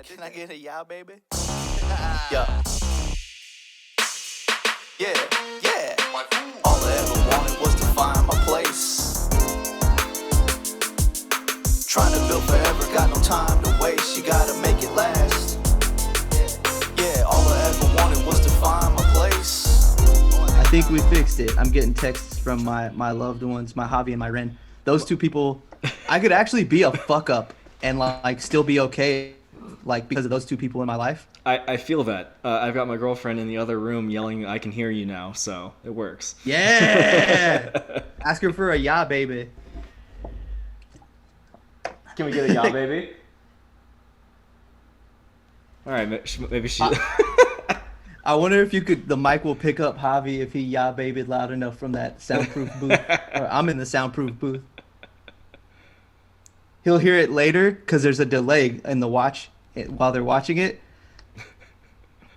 Can I get a yeah, baby? Yeah. Yeah. All I ever wanted was to find my place. Trying to build forever, got no time to waste. You gotta make it last. Yeah, all I ever wanted was to find my place. I think we fixed it. I'm getting texts from my loved ones, my Javi and my Ren. Those two people, I could actually be a fuck up and like still be okay, like because of those two people in my life. I feel that. I've got my girlfriend in the other room yelling, "I can hear you now," so it works. Yeah. Ask her for a yeah, baby. Can we get a yeah, baby? All right, maybe she. I wonder if the mic will pick up Javi if he yeah baby loud enough from that soundproof booth. Or I'm in the soundproof booth. He'll hear it later because there's a delay in the watch while they're watching it.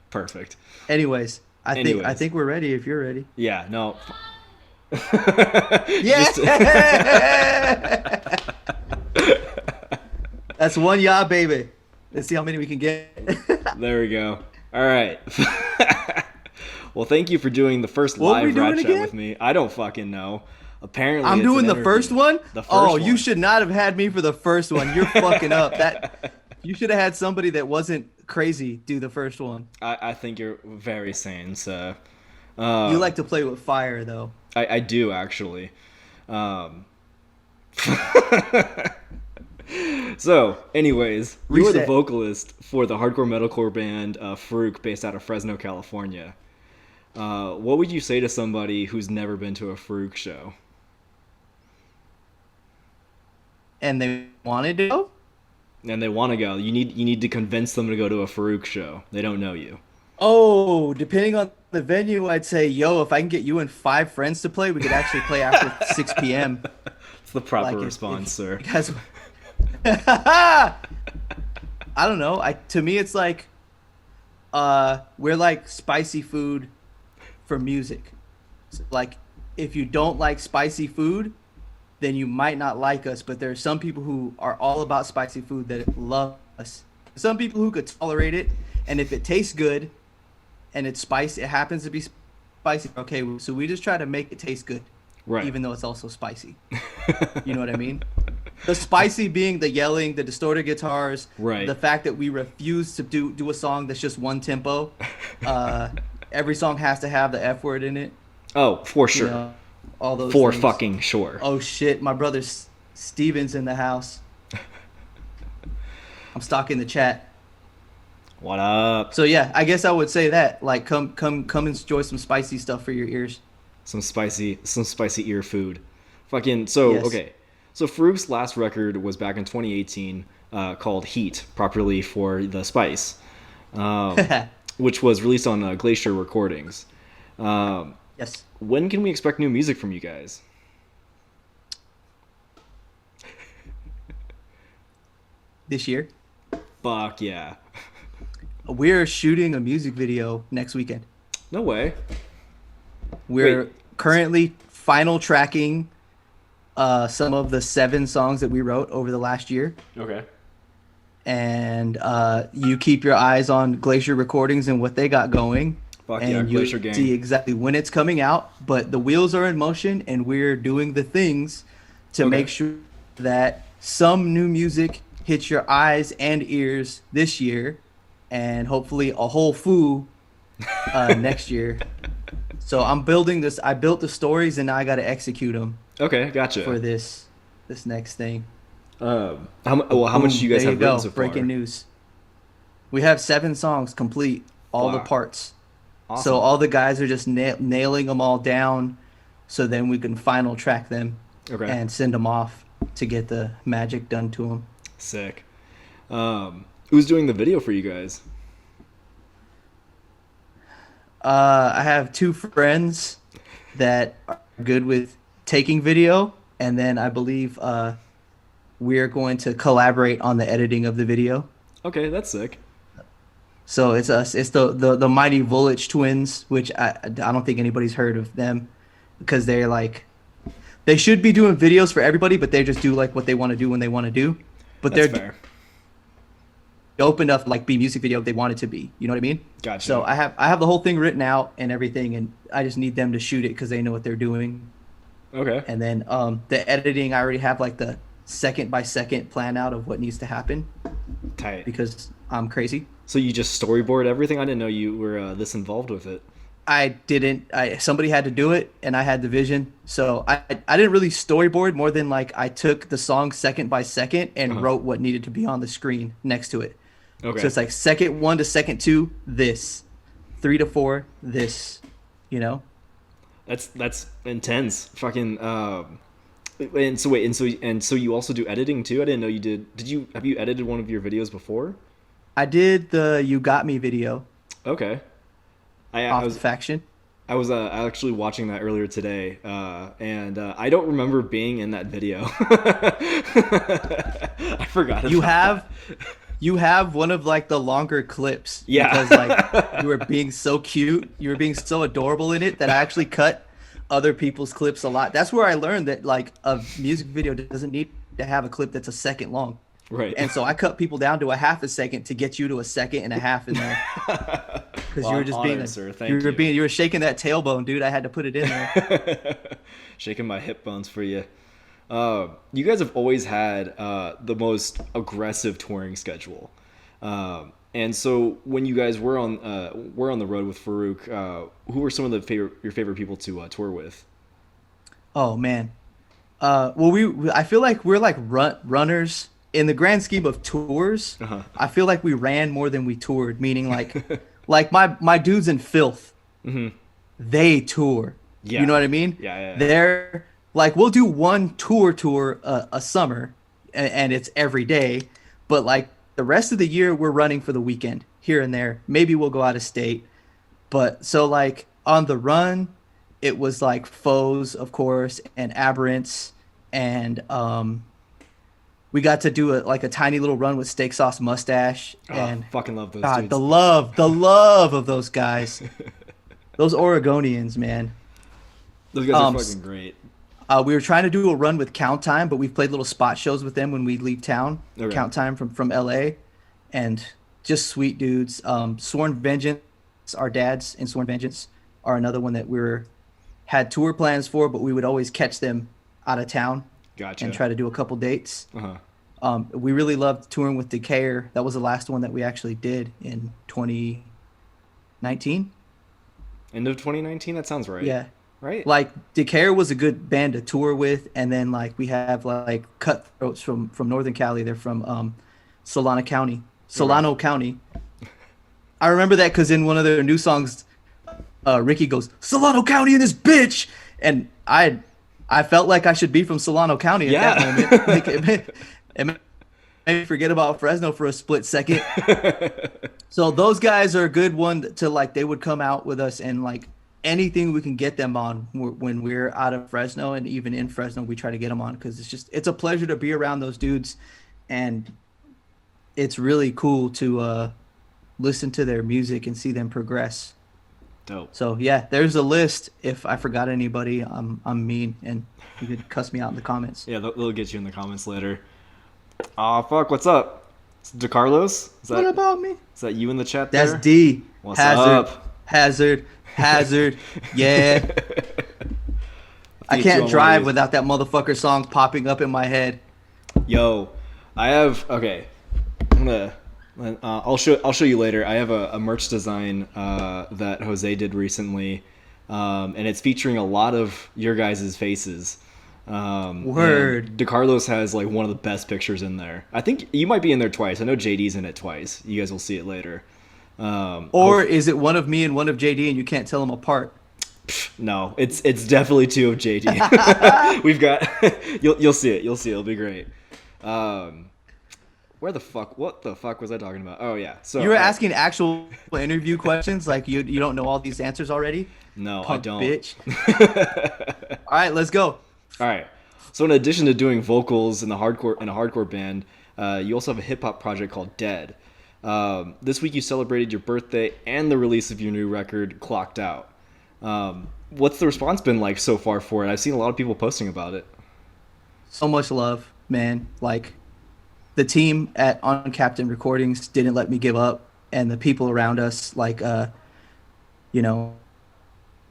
Perfect. Anyways, I think we're ready if you're ready. Yeah. No. Yeah. That's one yeah baby. Let's see how many we can get. There we go. All right. Well, thank you for doing the first live RAD Chat with me. I don't fucking know. Apparently, I'm doing the first one. You one. should not have had me for the first one. You're fucking up. You should have had somebody that wasn't crazy do the first one. I think you're very sane. So, you like to play with fire, though. I do actually. So, anyways, you are the vocalist for the hardcore metalcore band Farooq, based out of Fresno, California. What would you say to somebody who's never been to a Farooq show? And they wanted to go? And they want to go. You need to convince them to go to a Farooq show. They don't know you. Oh, depending on the venue, I'd say, yo, if I can get you and 5 friends to play, we could actually play after 6 p.m. It's the proper response, sir. Guys, I don't know. To me, it's like we're like spicy food for music. So, like, if you don't like spicy food, then you might not like us. But there are some people who are all about spicy food that love us. Some people who could tolerate it, and if it tastes good and it's spicy, it happens to be spicy. Okay, so we just try to make it taste good, right? Even though it's also spicy. You know what I mean? The spicy being the yelling, the distorted guitars, right? The fact that we refuse to do a song that's just one tempo. Every song has to have the F word in it. Oh, for sure. You know, all those for things. Fucking sure. Oh shit, my brother Steven's in the house. I'm stalking the chat. What up? So yeah, I guess I would say that. Like, come enjoy some spicy stuff for your ears. Some spicy ear food. Fucking yes. Okay. So Farooq's last record was back in 2018, called Heat, properly for the Spice, which was released on Glacier Recordings. Yes. When can we expect new music from you guys? This year. Fuck yeah. We're shooting a music video next weekend. No way. We're currently final tracking some of the 7 songs that we wrote over the last year. Okay. And you keep your eyes on Glacier Recordings and what they got going. Fuck and yeah, Glacier you gang. See exactly when it's coming out, but the wheels are in motion and we're doing the things to make sure that some new music hits your eyes and ears this year, and hopefully a whole foo next year. So I'm building this. I built the stories and now I got to execute them. Okay, gotcha. For this next thing. How much do you guys have written so far? Breaking news. We have 7 songs complete, all the parts. Awesome. So all the guys are just nailing them all down, so then we can final track them and send them off to get the magic done to them. Sick. Who's doing the video for you guys? I have 2 friends that are good with taking video, and then I believe we're going to collaborate on the editing of the video. Okay, that's sick. So it's us. It's the mighty Volich twins, which I don't think anybody's heard of them, because they're like, they should be doing videos for everybody, but they just do like what they want to do when they want to do. But that's fair. dope enough to like be a music video if they want it to be. You know what I mean? Gotcha. So I have the whole thing written out and everything, and I just need them to shoot it because they know what they're doing. Okay. And then the editing, I already have like the second by second plan out of what needs to happen. Tight. Because I'm crazy. So you just storyboard everything? I didn't know you were this involved with it. I didn't. Somebody had to do it, and I had the vision. So I didn't really storyboard more than like I took the song second by second and wrote what needed to be on the screen next to it. Okay. So it's like second 1 to second 2, this, 3 to 4, this. You know. That's intense. Fucking. And so you also do editing too? I didn't know you did. Have you edited one of your videos before? I did the "You Got Me" video. Okay. I was Faction. I was actually watching that earlier today, and I don't remember being in that video. I forgot. You have one of like the longer clips. Yeah. Because like you were being so cute, you were being so adorable in it that I actually cut other people's clips a lot. That's where I learned that like a music video doesn't need to have a clip that's a second long. Right. And so I cut people down to a half a second to get you to a second and a half in there. Because you were just you were shaking that tailbone, dude. I had to put it in there. Shaking my hip bones for you. You guys have always had the most aggressive touring schedule. And so when you guys were on the road with Farooq, who were some of your favorite people to tour with? Oh man, I feel like we're like runners in the grand scheme of tours. I feel like we ran more than we toured. Meaning like, like my dudes in Filth, they tour. Yeah. You know what I mean? Yeah. They're like we'll do one tour a summer, and it's every day, but like. The rest of the year, we're running for the weekend here and there. Maybe we'll go out of state. But so like on the run, it was like Foes, of course, and Aberrants. And we got to do a tiny little run with Steak Sauce Mustache. And fucking love those God, dudes. the love of those guys. Those Oregonians, man. Those guys are fucking great. We were trying to do a run with Count Time, but we've played little spot shows with them when we leave town. Okay. Count Time from LA, and just sweet dudes. Sworn Vengeance, our dads in Sworn Vengeance are another one that had tour plans for, but we would always catch them out of town. Gotcha. And try to do a couple dates. We really loved touring with Decayer. That was the last one that we actually did in 2019. End of 2019? That sounds right. Yeah. Right. Like Decayer was a good band to tour with, and then like we have like Cutthroats from Northern Cali. They're from Solano County. I remember that because in one of their new songs, Ricky goes, "Solano County in this bitch," and I felt like I should be from Solano County at that moment. Like, it made me forget about Fresno for a split second. So those guys are a good one to like. They would come out with us and like. Anything we can get them on when we're out of Fresno, and even in Fresno, we try to get them on because it's a pleasure to be around those dudes, and it's really cool to listen to their music and see them progress. Dope. So yeah, there's a list. If I forgot anybody, I'm mean, and you could cuss me out in the comments. Yeah, they'll get you in the comments later. Aw, fuck, what's up? DeCarlos? What about me? Is that you in the chat there? That's D. What's up? Hazard, yeah. I can't drive without that motherfucker song popping up in my head. Yo, I have I'll show you later. I have a merch design that Jose did recently, and it's featuring a lot of your guys' faces. Word. DeCarlos has like one of the best pictures in there. I think you might be in there twice. I know JD's in it twice. You guys will see it later. Or is it one of me and one of JD and you can't tell them apart? No, it's definitely two of JD. We've got you'll see it. It'll be great. What the fuck was I talking about? Oh yeah. So you were asking actual interview questions, like you don't know all these answers already? No, Punk I don't. Bitch. All right, let's go. All right. So in addition to doing vocals in a hardcore band, you also have a hip hop project called Dead. This week you celebrated your birthday and the release of your new record, Clocked Out. What's the response been like so far for it? I've seen a lot of people posting about it. So much love, man. Like, the team at Uncaptain Recordings didn't let me give up, and the people around us, like you know,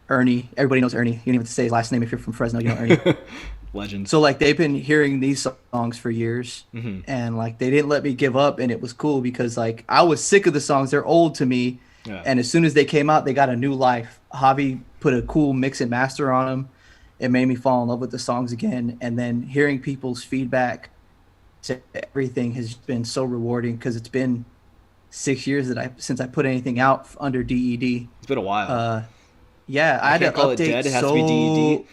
Ernie. Everybody knows Ernie. You don't even have to say his last name if you're from Fresno. You know Ernie. Legend. So like they've been hearing these songs for years, Mm-hmm. and like they didn't let me give up, and it was cool because like I was sick of the songs. They're old to me, Yeah. and as soon as they came out, they got a new life. Javi put a cool mix and master on them. It made me fall in love with the songs again, and then hearing people's feedback to everything has been so rewarding because it's been 6 years since I put anything out under DED. It's been a while. Yeah, I had to can't call it update. dead. It has to be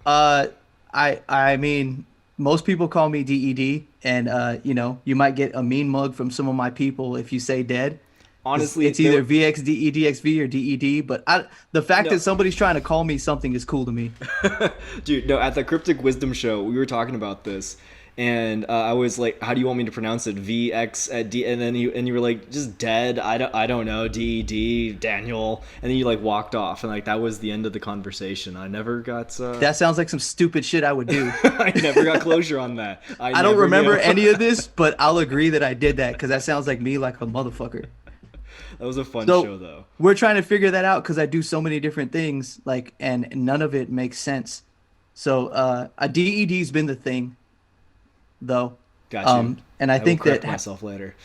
DED. I mean, most people call me DED, and you know, you might get a mean mug from some of my people if you say dead. Honestly, It's either vxDEDxv or DED, but the fact No. that somebody's trying to call me something is cool to me. Dude, no, at the Cryptic Wisdom show, we were talking about this, and I was like, "How do you want me to pronounce it? VX and then you were like, just dead. I don't know. DED Daniel, and then you like walked off, and like that was the end of the conversation. I never got. That sounds like some stupid shit I would do. I never got closure on that. I don't remember any of this, but I'll agree that I did that because that sounds like me like a motherfucker. That was a fun So, show, though. We're trying to figure that out because I do so many different things, like, and none of it makes sense. So a DED's been the thing, though. Gotcha. And I think will correct that myself later.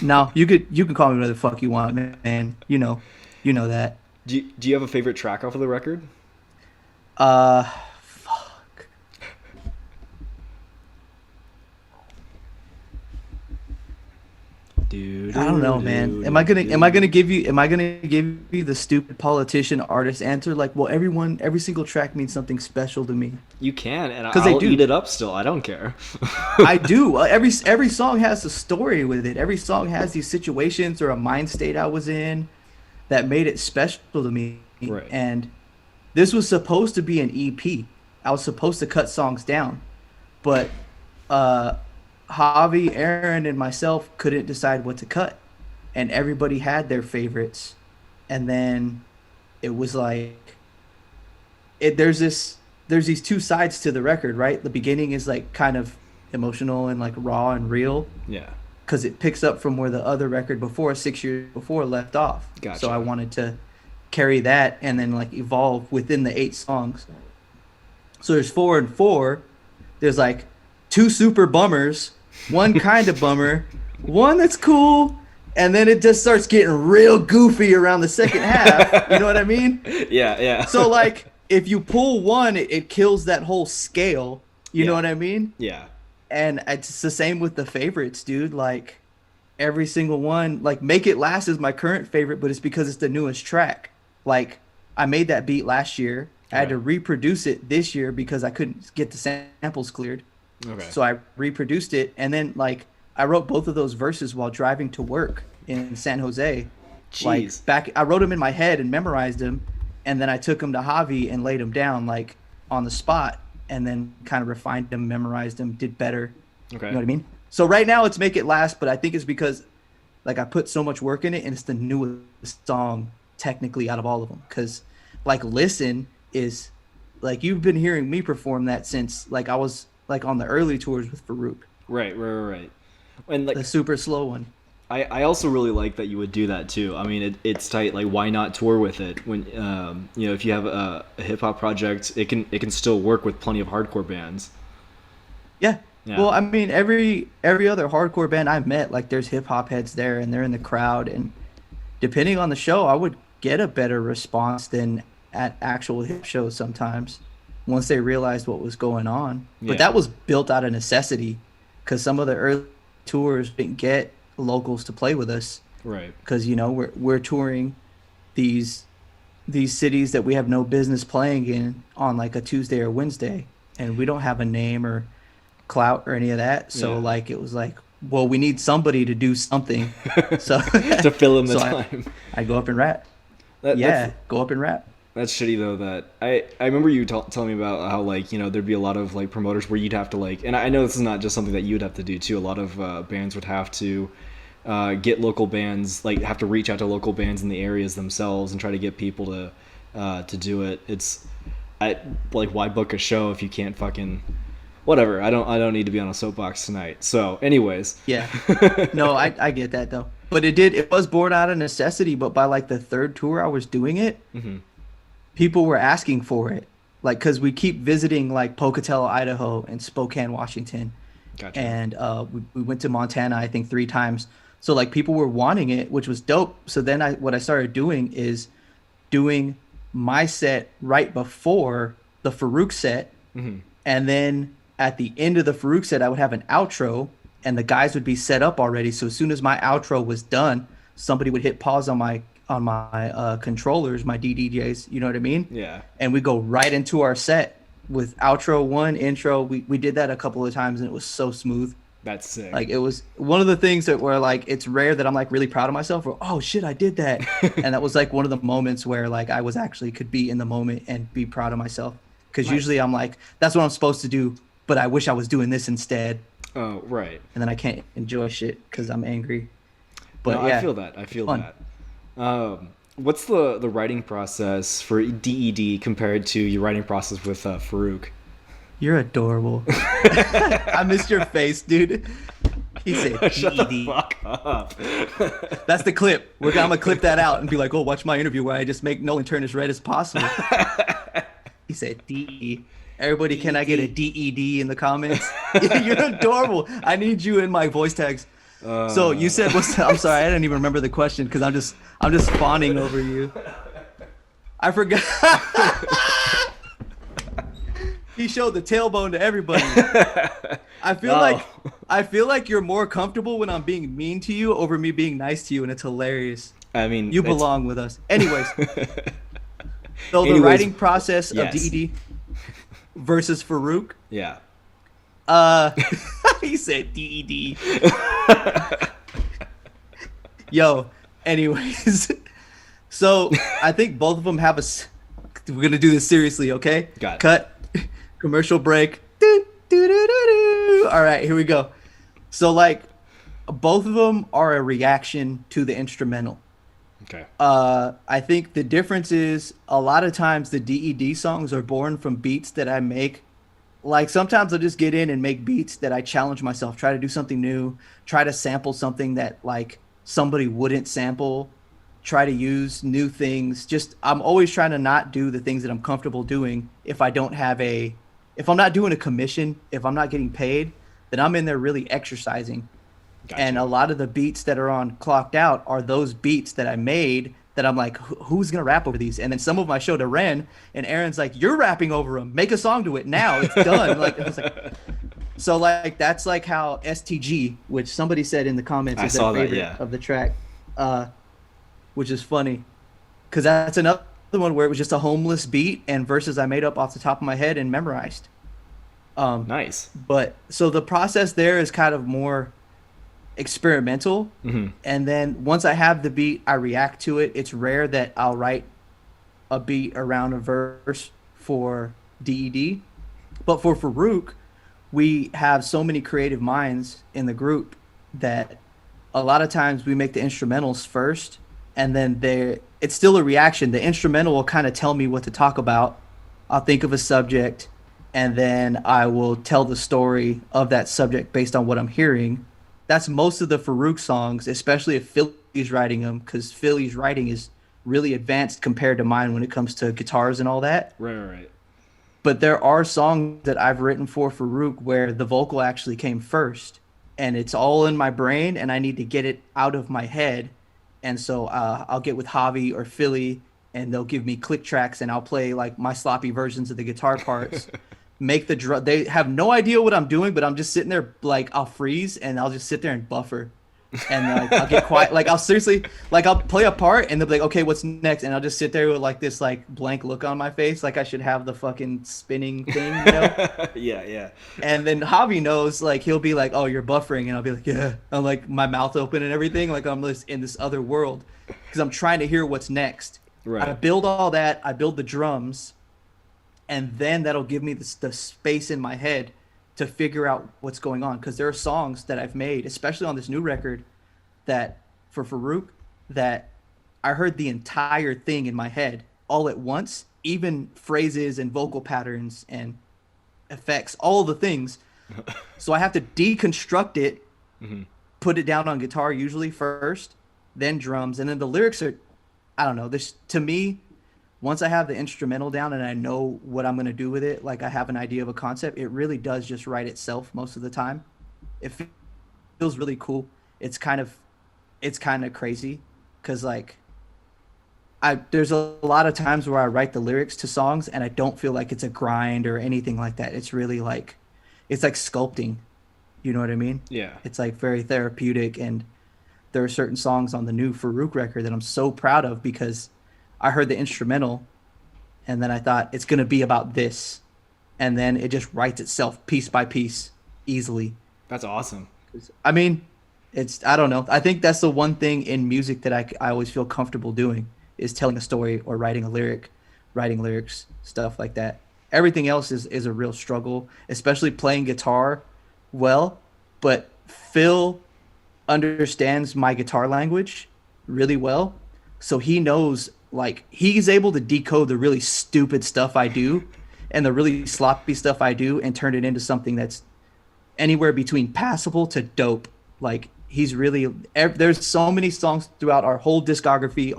now you can call me whatever the fuck you want, man. You know that. Do you have a favorite track off of the record? Fuck. Dude, I don't know, man. Am I gonna give you the stupid politician artist answer? Like, well, every single track means something special to me. You can, and 'Cause they I'll do. eat it up still. I don't care. I do. Every song has a story with it. Every song has these situations or a mind state I was in that made it special to me. Right. And this was supposed to be an EP. I was supposed to cut songs down, but Javi, Aaron, and myself couldn't decide what to cut, and everybody had their favorites. And then it was like there's these two sides to the record, right? The beginning is like kind of emotional and like raw and real Yeah. because it picks up from where the other record before 6 years before left off. Gotcha. So I wanted to carry that and then like evolve within the 8 songs. So there's 4 and 4. There's like 2 super bummers, 1 kind of bummer, 1 that's cool, and then it just starts getting real goofy around the second half. You know what I mean? Yeah, yeah. So like if you pull 1, it kills that whole scale. You know Yeah. what I mean? yeah. And it's the same with the favorites, dude. Like every single one, like Make It Last is my current favorite, but it's because it's the newest track. Like I made that beat last year. I had to reproduce it this year because I couldn't get the samples cleared. Okay. So I reproduced it, and then like I wrote both of those verses while driving to work in San Jose. Jeez. Like I wrote them in my head and memorized them, and then I took them to Javi and laid them down like on the spot, and then kind of refined them, memorized them, did better. Okay. You know what I mean? So right now it's Make It Last, but I think it's because like I put so much work in it, and it's the newest song technically out of all of them. Because like Listen is like you've been hearing me perform that since like I was like on the early tours with Farooq, Right. And like the super slow one. I also really like that you would do that too. I mean, it's tight. Like, why not tour with it when if you have a hip hop project, it can still work with plenty of hardcore bands. Yeah. Yeah. Well, I mean, every other hardcore band I've met, like there's hip hop heads there, and they're in the crowd, and depending on the show, I would get a better response than at actual hip shows sometimes once they realized what was going on. Yeah. But that was built out of necessity because some of the early tours didn't get locals to play with us Right. because we're touring these cities that we have no business playing in on like a Tuesday or Wednesday, and we don't have a name or clout or any of that. So Yeah. like it was like, well, we need somebody to do something. So To fill in the so time. I go up and rap. That's- Go up and rap. That's shitty though. That I remember you telling me about how like there'd be a lot of like promoters where you'd have to like, and I know this is not just something that you'd have to do too. A lot of bands would have to get local bands, like have to reach out to local bands in the areas themselves and try to get people to do it. It's like why book a show if you can't fucking whatever. I don't need to be on a soapbox tonight. So, anyways. Yeah. No, I get that though. But it was born out of necessity, but by like the third tour I was doing it, people were asking for it. Like, cause we keep visiting like Pocatello, Idaho and Spokane, Washington. Gotcha. And we went to Montana, I think 3 times. So like people were wanting it, which was dope. So then what I started doing is doing my set right before the Farooq set. And then at the end of the Farooq set, I would have an outro and the guys would be set up already. So as soon as my outro was done, somebody would hit pause on my controllers, my DDJs, you know what I mean? Yeah. And we go right into our set with outro 1, intro. We did that a couple of times and it was so smooth. That's sick. Like it was one of the things that were like, it's rare that I'm like really proud of myself or, oh shit, I did that. And that was like one of the moments where like I was actually could be in the moment and be proud of myself. Cause usually I'm like, that's what I'm supposed to do, but I wish I was doing this instead. Oh, right. And then I can't enjoy shit cause I'm angry. But no, yeah, I feel that. fun. That. What's the writing process for DED compared to your writing process with Farooq? You're adorable. I missed your face, dude. He said DED. Shut the fuck up. That's the clip. I'm gonna clip that out and be like, oh, watch my interview where I just make Nolan turn as red as possible. He said DE. Everybody, can I get a DED in the comments? You're adorable. I need you in my voice tags. So you said, I'm sorry, I didn't even remember the question because I'm just fawning over you. I forgot. He showed the tailbone to everybody. I feel like you're more comfortable when I'm being mean to you over me being nice to you, and it's hilarious. I mean, you belong with us. Anyways, so the writing process of DED versus Farooq. Yeah. He said DED. Yo, anyways. So I think both of them have we're gonna do this seriously, okay? Got it. Cut. Commercial break. All right, here we go. So like, both of them are a reaction to the instrumental. Okay. I think the difference is a lot of times the DED songs are born from beats that I make. Like sometimes I'll just get in and make beats that I challenge myself, try to do something new, try to sample something that like somebody wouldn't sample, try to use new things. Just I'm always trying to not do the things that I'm comfortable doing if I'm not doing a commission, if I'm not getting paid, then I'm in there really exercising. Gotcha. And a lot of the beats that are on Clocked Out are those beats that I made that I'm like, who's going to rap over these? And then some of them I showed to Ren, and Aaron's like, you're rapping over them. Make a song to it now. It's done. Like, it's like, so like that's like how STG, which somebody said in the comments is their favorite of the track, which is funny. Because that's another one where it was just a homeless beat and verses I made up off the top of my head and memorized. Nice. But so the process there is kind of more experimental. And then once I have the beat, I react to it. It's rare that I'll write a beat around a verse for DED. But for Farooq, we have so many creative minds in the group that a lot of times we make the instrumentals first, and then it's still a reaction. The instrumental will kind of tell me what to talk about. I'll think of a subject, and then I will tell the story of that subject based on what I'm hearing. That's most of the Farooq songs, especially if Philly's writing them, because Philly's writing is really advanced compared to mine when it comes to guitars and all that. Right. But there are songs that I've written for Farooq where the vocal actually came first, and it's all in my brain, and I need to get it out of my head. And so I'll get with Javi or Philly, and they'll give me click tracks, and I'll play like my sloppy versions of the guitar parts. Make the drum. They have no idea what I'm doing, but I'm just sitting there like I'll freeze and I'll just sit there and buffer, and like I'll get quiet. Like I'll seriously like I'll play a part and they'll be like, okay, what's next? And I'll just sit there with like this like blank look on my face, like I should have the fucking spinning thing, you know? Yeah. And then Javi knows, like he'll be like, oh, you're buffering, and I'll be like, yeah. I'm like my mouth open and everything, like I'm just in this other world because I'm trying to hear what's next. Right. I build all that. I build the drums. And then that'll give me the space in my head to figure out what's going on. Because there are songs that I've made, especially on this new record, that for Farooq, that I heard the entire thing in my head all at once, even phrases and vocal patterns. And effects, all the things. So I have to deconstruct it, put it down on guitar usually first, then drums, and then the lyrics are, I don't know. This to me, once I have the instrumental down and I know what I'm gonna do with it, like I have an idea of a concept, it really does just write itself most of the time. It feels really cool. It's kind of crazy, because like there's a lot of times where I write the lyrics to songs and I don't feel like it's a grind or anything like that. It's really like, it's like sculpting. You know what I mean? Yeah. It's like very therapeutic, and there are certain songs on the new Farooq record that I'm so proud of because I heard the instrumental and then I thought it's going to be about this. And then it just writes itself piece by piece easily. That's awesome. I mean, I don't know. I think that's the one thing in music that I always feel comfortable doing, is telling a story or writing lyrics, stuff like that. Everything else is a real struggle, especially playing guitar well. But Phil understands my guitar language really well. So he knows, like, he's able to decode the really stupid stuff I do and the really sloppy stuff I do and turn it into something that's anywhere between passable to dope. Like, he's really, there's so many songs throughout our whole discography,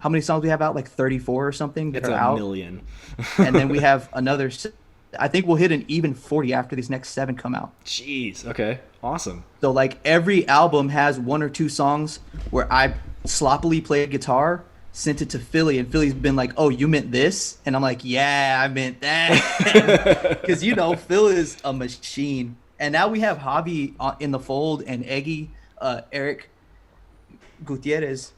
how many songs we have out? Like 34 or something that it's are a out. million. And then we have another, I think we'll hit an even 40 after these next 7 come out. Jeez. Okay. Awesome. So like every album has 1 or 2 songs where I sloppily played guitar, sent it to Philly, and Philly's been like, "Oh, you meant this?" And I'm like, "Yeah, I meant that." Because Phil is a machine. And now we have Javi in the fold, and Eggy, Eric Gutierrez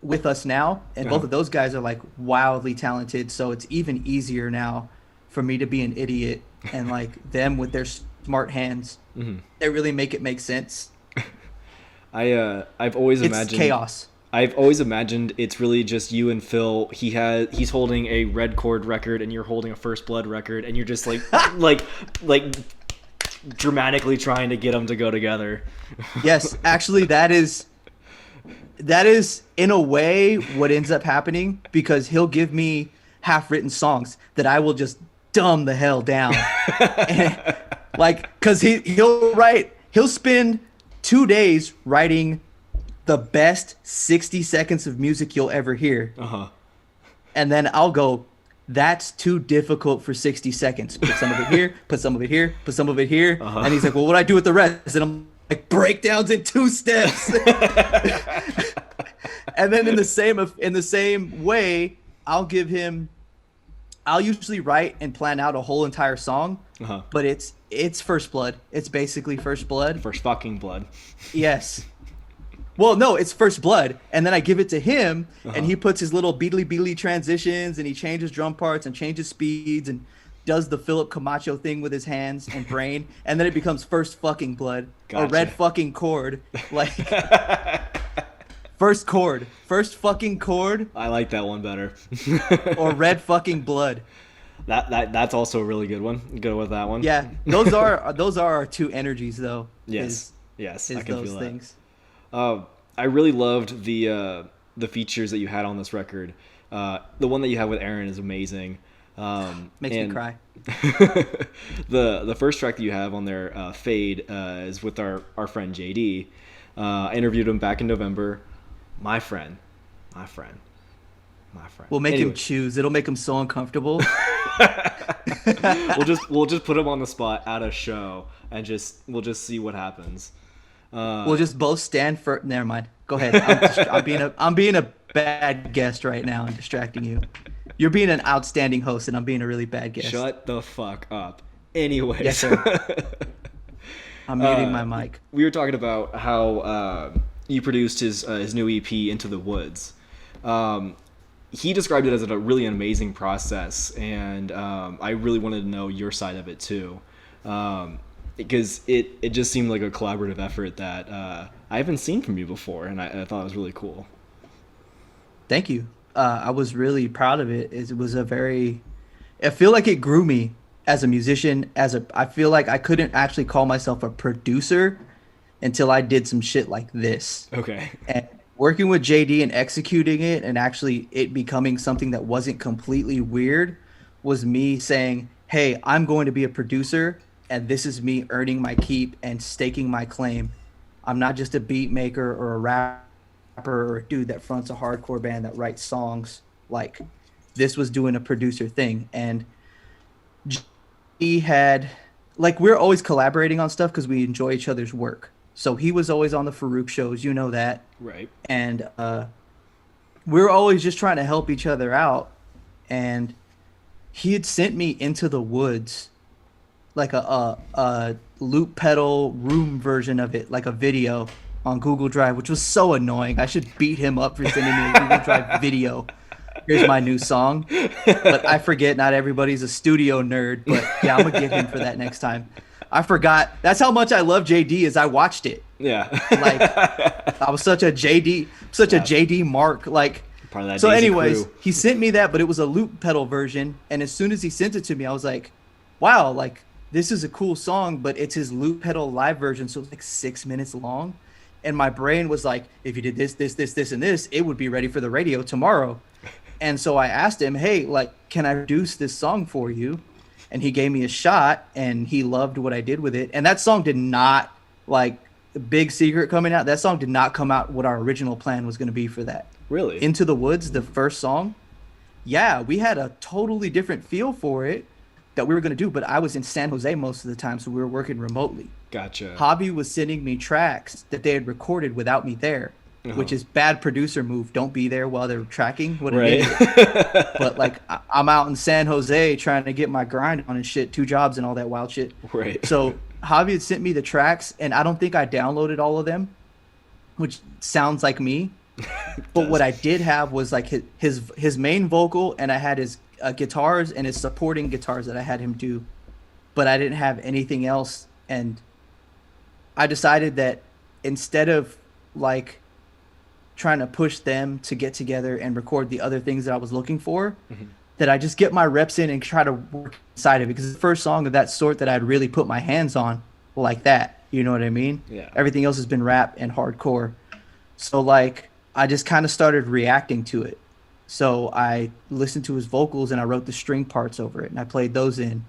with us now, and both of those guys are like wildly talented. So it's even easier now for me to be an idiot, and like them with their smart hands, they really make it make sense. I've always imagined it's chaos. I've always imagined it's really just you and Phil. He's holding a Red Chord record and you're holding a First Blood record, and you're just like like dramatically trying to get them to go together. Yes, actually that is in a way what ends up happening, because he'll give me half-written songs that I will just dumb the hell down. And, like, because he'll spend 2 days writing the best 60 seconds of music you'll ever hear. And then I'll go, "That's too difficult for 60 seconds. Put some of it here, put some of it here, put some of it here." And he's like, "Well, what do I do with the rest?" And I'm like, "Breakdowns in 2 steps." And then in the same way, I'll usually write and plan out a whole entire song, but it's First Blood. It's basically First Blood. First fucking blood. Yes. Well, no, it's First Blood, and then I give it to him, and he puts his little beatly transitions, and he changes drum parts and changes speeds and does the Philip Camacho thing with his hands and brain, and then it becomes First fucking Blood, Gotcha. a red fucking chord, like first fucking chord. I like that one better. Or Red fucking Blood. That's also a really good one. Go with that one. Yeah, those are our 2 energies, though. Yes, I can those feel things. that. I really loved the features that you had on this record. The one that you have with Aaron is amazing. Makes me cry. The first track that you have on there, Fade, is with our friend JD. I interviewed him back in November. My friend. We'll make him choose. It'll make him so uncomfortable. We'll just put him on the spot at a show and we'll just see what happens. We'll just both stand for. Never mind. Go ahead. I'm being a bad guest right now and distracting you. You're being an outstanding host, and I'm being a really bad guest. Shut the fuck up. Anyways. Yes, sir. I'm muting my mic. We were talking about how you produced his new EP, Into the Woods. He described it as a really amazing process, and I really wanted to know your side of it too. Because it just seemed like a collaborative effort that I haven't seen from you before, and I thought it was really cool. Thank you. I was really proud of it. It was I feel like it grew me as a musician. I feel like I couldn't actually call myself a producer until I did some shit like this. Okay. And working with JD and executing it, and actually it becoming something that wasn't completely weird, was me saying, hey, I'm going to be a producer, and this is me earning my keep and staking my claim. I'm not just a beat maker or a rapper or a dude that fronts a hardcore band that writes songs. Like, this was doing a producer thing. And he had, like, we're always collaborating on stuff because we enjoy each other's work. So he was always on the Farooq shows, you know that. Right. And we're always just trying to help each other out. And he had sent me Into the Woods, like a loop pedal room version of it, like a video on Google Drive, which was so annoying. I should beat him up for sending me a Google Drive video. Here's my new song. But I forget, not everybody's a studio nerd, but yeah, I'm gonna get him for that next time. I forgot. That's how much I love JD is I watched it. Yeah. Like, I was such a JD mark. Like, part of that so Daisy anyways, crew. he sent me that, but it was a loop pedal version. And as soon as he sent it to me, I was like, wow, like, this is a cool song, but it's his loop pedal live version. So it's like 6 minutes long. And my brain was like, if you did this, and this, it would be ready for the radio tomorrow. And so I asked him, hey, like, can I produce this song for you? And he gave me a shot, and he loved what I did with it. And that song did not, like, big secret coming out, that song did not come out what our original plan was going to be for that. Really? Into the Woods, the first song. Yeah, we had a totally different feel for it that we were going to do, but I was in San Jose most of the time, so we were working remotely. Gotcha. Hobby was sending me tracks that they had recorded without me there, which is bad producer move. Don't be there while they're tracking. What an idiot. But like, I'm out in San Jose trying to get my grind on and shit, 2 jobs and all that wild shit. Right. So Hobby had sent me the tracks, and I don't think I downloaded all of them, which sounds like me. But what I did have was like his main vocal, and I had his guitars and his supporting guitars that I had him do, but I didn't have anything else. And I decided that instead of like trying to push them to get together and record the other things that I was looking for, that I just get my reps in and try to work inside of it, because it's the first song of that sort that I'd really put my hands on like that. You know what I mean? Yeah. Everything else has been rap and hardcore. So like, I just kind of started reacting to it. So I listened to his vocals and I wrote the string parts over it, and I played those in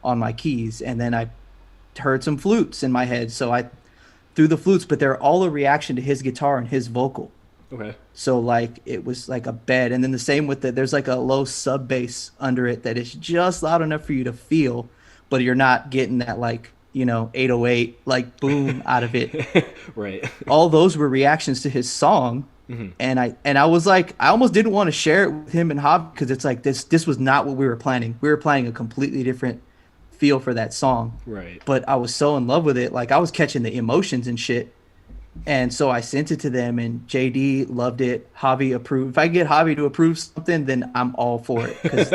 on my keys, and then I heard some flutes in my head, so I threw the flutes, but they're all a reaction to his guitar and his vocal. Okay. So like, it was like a bed, and then the same with it, there's like a low sub bass under it that is just loud enough for you to feel, but you're not getting that, like, you know, 808 like boom out of it. Right. All those were reactions to his song. And I was like, I almost didn't want to share it with him and Hob, because it's like, this was not what we were planning. We were planning a completely different feel for that song. Right. But I was so in love with it, like I was catching the emotions and shit. And so I sent it to them, and JD loved it. Hobby approved. If I get Hobby to approve something, then I'm all for it, because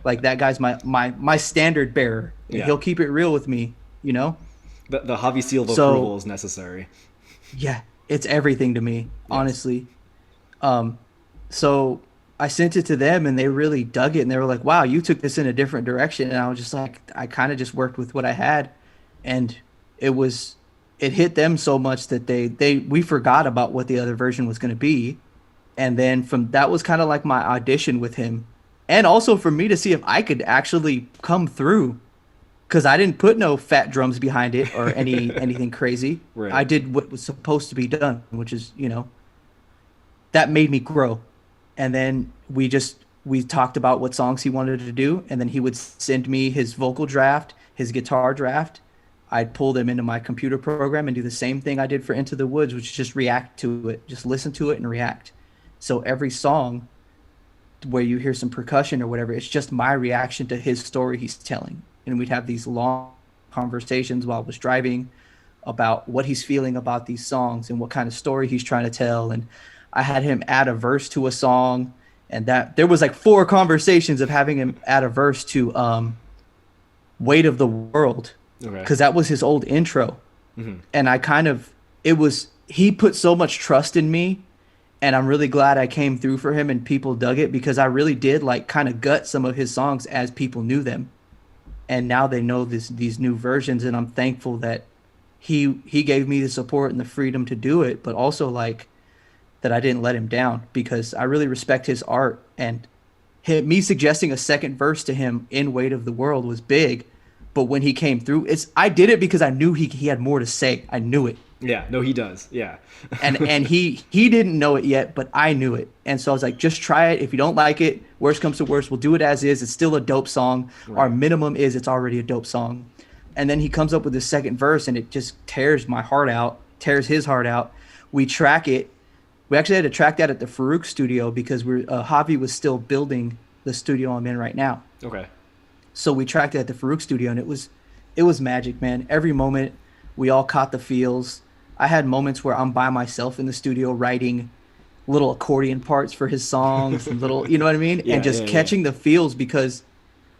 like, that guy's my standard bearer. Yeah. He'll keep it real with me, you know. The Hobby seal of approval is necessary. Yeah, it's everything to me, honestly. So I sent it to them, and they really dug it, and they were like, wow, you took this in a different direction. And I was just like, I kind of just worked with what I had, and it hit them so much that we forgot about what the other version was going to be. And then that was kind of like my audition with him, and also for me to see if I could actually come through, because I didn't put no fat drums behind it or anything crazy. Right. I did what was supposed to be done, which is, you know, that made me grow. And then we talked about what songs he wanted to do, and then he would send me his vocal draft, his guitar draft. I'd pull them into my computer program and do the same thing I did for Into the Woods, which is just react to it, just listen to it and react. So every song where you hear some percussion or whatever, it's just my reaction to his story he's telling. And we'd have these long conversations while I was driving about what he's feeling about these songs and what kind of story he's trying to tell. And I had him add a verse to a song, and that there was like 4 conversations of having him add a verse to Weight of the World, because that was his old intro. And I he put so much trust in me, and I'm really glad I came through for him and people dug it, because I really did like kind of gut some of his songs as people knew them, and now they know these new versions. And I'm thankful that he gave me the support and the freedom to do it, but also like that I didn't let him down, because I really respect his art, and me suggesting a second verse to him in Weight of the World was big, but when he came through, I did it because I knew he had more to say. I knew it. Yeah, no, he does. Yeah. and he didn't know it yet, but I knew it. And so I was like, just try it. If you don't like it, worst comes to worst, we'll do it as is. It's still a dope song. Right. Our minimum is it's already a dope song. And then he comes up with the second verse, and it just tears my heart out, tears his heart out. We track it. We actually had to track that at the Farooq studio because Javi was still building the studio I'm in right now. Okay. So we tracked it at the Farooq studio, and it was magic, man. Every moment we all caught the feels. I had moments where I'm by myself in the studio writing little accordion parts for his songs and little, you know what I mean? Yeah, and just catching the feels, because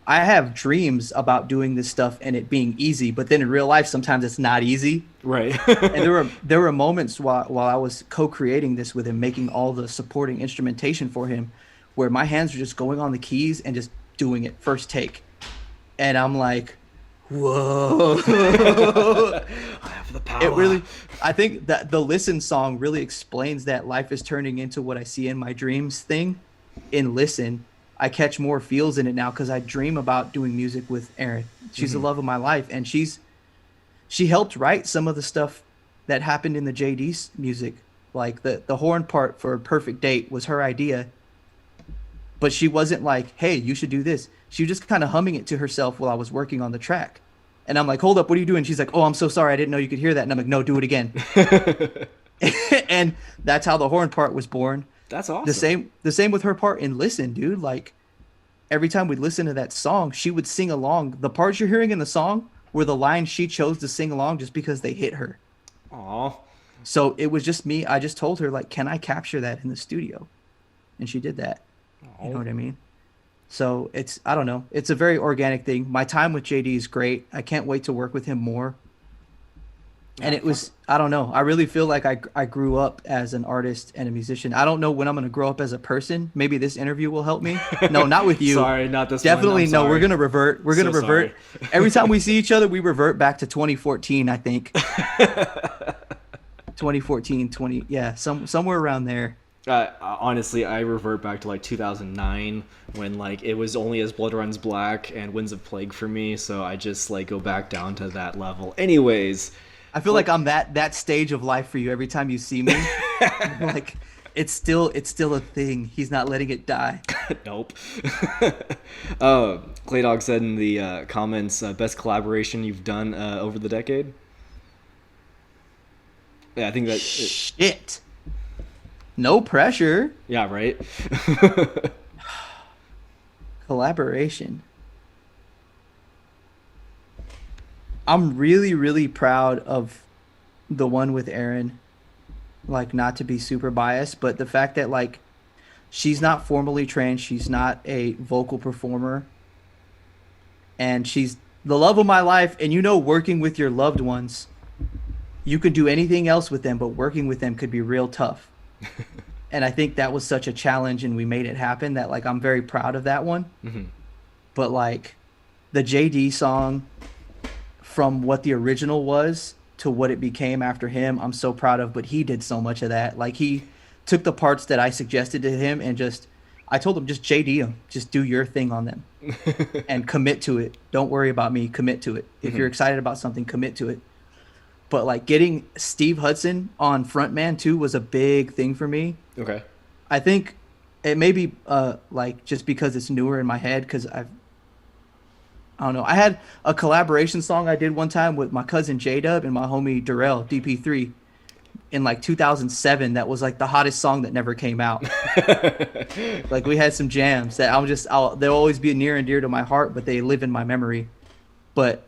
I have dreams about doing this stuff and it being easy, but then in real life, sometimes it's not easy. Right. And there were moments while I was co-creating this with him, making all the supporting instrumentation for him, where my hands were just going on the keys and just doing it first take. And I'm like, whoa. I have the power. I think that the Listen song really explains that life is turning into what I see in my dreams thing. In Listen, I catch more feels in it now because I dream about doing music with Erin. She's the love of my life, and she helped write some of the stuff that happened in the JD's music. Like the horn part for Perfect Date was her idea, but she wasn't like, hey, you should do this. She was just kind of humming it to herself while I was working on the track. And I'm like, hold up, what are you doing? She's like, oh, I'm so sorry. I didn't know you could hear that. And I'm like, no, do it again. And that's how the horn part was born. That's awesome. The same with her part in Listen, dude. Like, every time we'd listen to that song, she would sing along. The parts you're hearing in the song were the lines she chose to sing along just because they hit her. Aw. So it was just me. I just told her, like, can I capture that in the studio? And she did that. Aww. You know what I mean? So I don't know. It's a very organic thing. My time with JD is great. I can't wait to work with him more. And it was, I don't know. I really feel like I grew up as an artist and a musician. I don't know when I'm going to grow up as a person. Maybe this interview will help me. No, not with you. Sorry, not this Definitely one. no. We're going to revert. We're going to revert. Sorry. Every time we see each other, we revert back to 2014, I think. 2014, yeah, somewhere around there. Honestly, I revert back to like 2009 when like it was only As Blood Runs Black and Winds of Plague for me. So I just like go back down to that level. Anyways, I feel like I'm that stage of life for you. Every time you see me, like it's still a thing. He's not letting it die. Nope. Claydog said in the comments, best collaboration you've done over the decade. Yeah, I think that. Shit. No pressure. Yeah, right. Collaboration. I'm really, really proud of the one with Erin. Like, not to be super biased, but the fact that like she's not formally trained, she's not a vocal performer, and she's the love of my life. And working with your loved ones, you could do anything else with them, but working with them could be real tough. And I think that was such a challenge, and we made it happen. That like I'm very proud of that one. Mm-hmm. But like the JD song, from what the original was to what it became after him, I'm so proud of. But he did so much of that. Like he took the parts that I suggested to him and I told him, just JD them, just do your thing on them, and commit to it. Don't worry about me. Commit to it. If you're excited about something, commit to it. But like getting Steve Hudson on Frontman too was a big thing for me. Okay. I think it may be like just because it's newer in my head, because I don't know. I had a collaboration song I did one time with my cousin J-Dub and my homie Darrell DP3 in like 2007. That was like the hottest song that never came out. Like we had some jams that they'll always be near and dear to my heart, but they live in my memory. But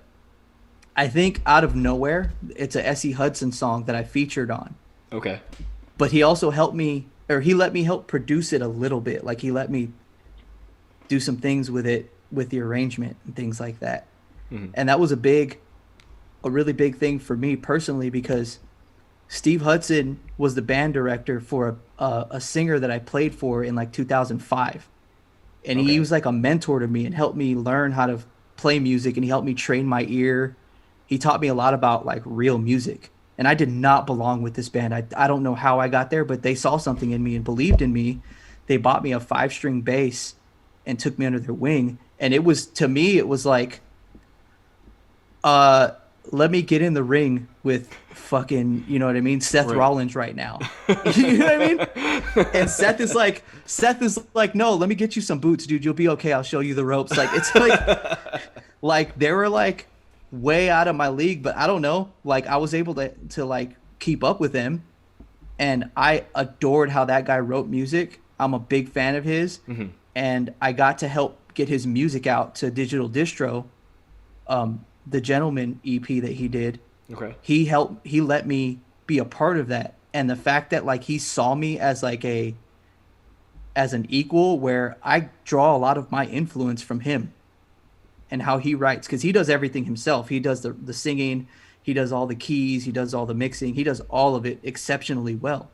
I think out of nowhere, it's a S.E. Hudson song that I featured on. Okay. But he also helped me, or he let me help produce it a little bit. Like he let me do some things with it, with the arrangement and things like that. Mm-hmm. And that was a really big thing for me personally, because Steve Hudson was the band director for a singer that I played for in like 2005. And he was like a mentor to me and helped me learn how to play music, and he helped me train my ear. He taught me a lot about like real music, and I did not belong with this band. I don't know how I got there, but they saw something in me and believed in me. They bought me a 5-string bass and took me under their wing. And it was, to me, it was like, let me get in the ring with fucking, you know what I mean, Seth Rollins right now. You know what I mean? And Seth is like, no, let me get you some boots, dude. You'll be okay. I'll show you the ropes. Like, it's like they were like way out of my league, but I don't know. Like, I was able to like keep up with them, and I adored how that guy wrote music. I'm a big fan of his, and I got to help get his music out to Digital Distro. The Gentleman EP that he did. Okay. He let me be a part of that. And the fact that like he saw me as like as an equal, where I draw a lot of my influence from him and how he writes, because he does everything himself. He does the singing, he does all the keys, he does all the mixing, he does all of it exceptionally well.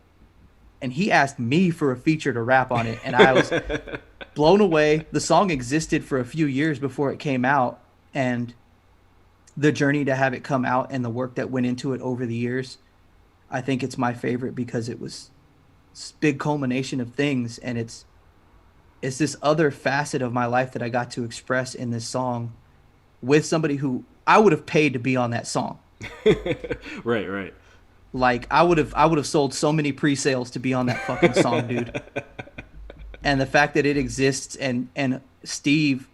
And he asked me for a feature to rap on it, and I was blown away. The song existed for a few years before it came out, and the journey to have it come out and the work that went into it over the years, I think it's my favorite because it was this big culmination of things, and it's this other facet of my life that I got to express in this song with somebody who I would have paid to be on that song. Right. Like I would have sold so many pre-sales to be on that fucking song, dude. And the fact that it exists, and Steve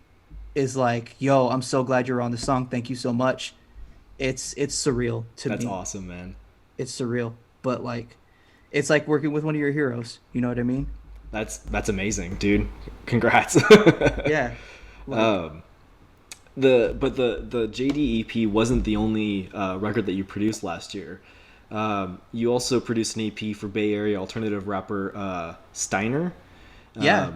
is like, yo, I'm so glad you're on the song. Thank you so much. It's surreal to me. That's awesome, man. It's surreal, but like, it's like working with one of your heroes. You know what I mean? That's amazing, dude. Congrats. Yeah. Like, the JD EP wasn't the only record that you produced last year. You also produced an EP for Bay Area alternative rapper Steiner. Yeah.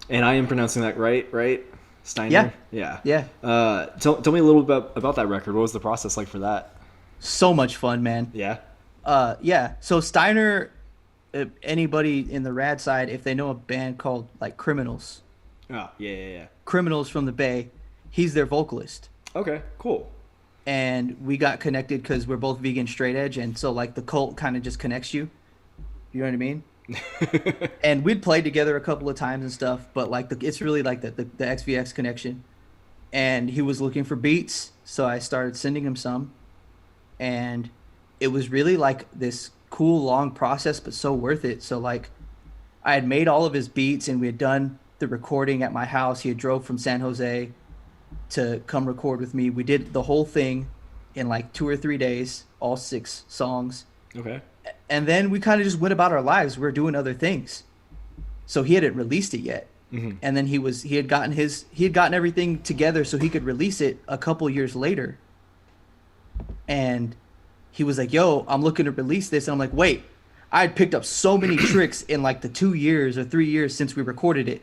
And I am pronouncing that right? Steiner? Yeah. Tell me a little bit about that record. What was the process like for that? So much fun, man. Yeah. Yeah. So Steiner, anybody in the RAD side, if they know a band called like Criminals. Oh, yeah. Criminals from the Bay, he's their vocalist. Okay, cool. And we got connected because we're both vegan straight edge, and so like the cult kind of just connects you. You know what I mean? And we'd played together a couple of times and stuff, but like it's really like the XVX connection. And he was looking for beats, so I started sending him some, and it was really like this cool long process, but so worth it. So like I had made all of his beats, and we had done the recording at my house. He had drove from San Jose to come record with me. We did the whole thing in like 2 or 3 days, all 6 songs. Okay. And then we kind of just went about our lives. We were doing other things. So he hadn't released it yet. Mm-hmm. And then he had gotten everything together so he could release it a couple years later. And he was like, yo, I'm looking to release this. And I'm like, wait, I had picked up so many tricks in like the 2 years or 3 years since we recorded it.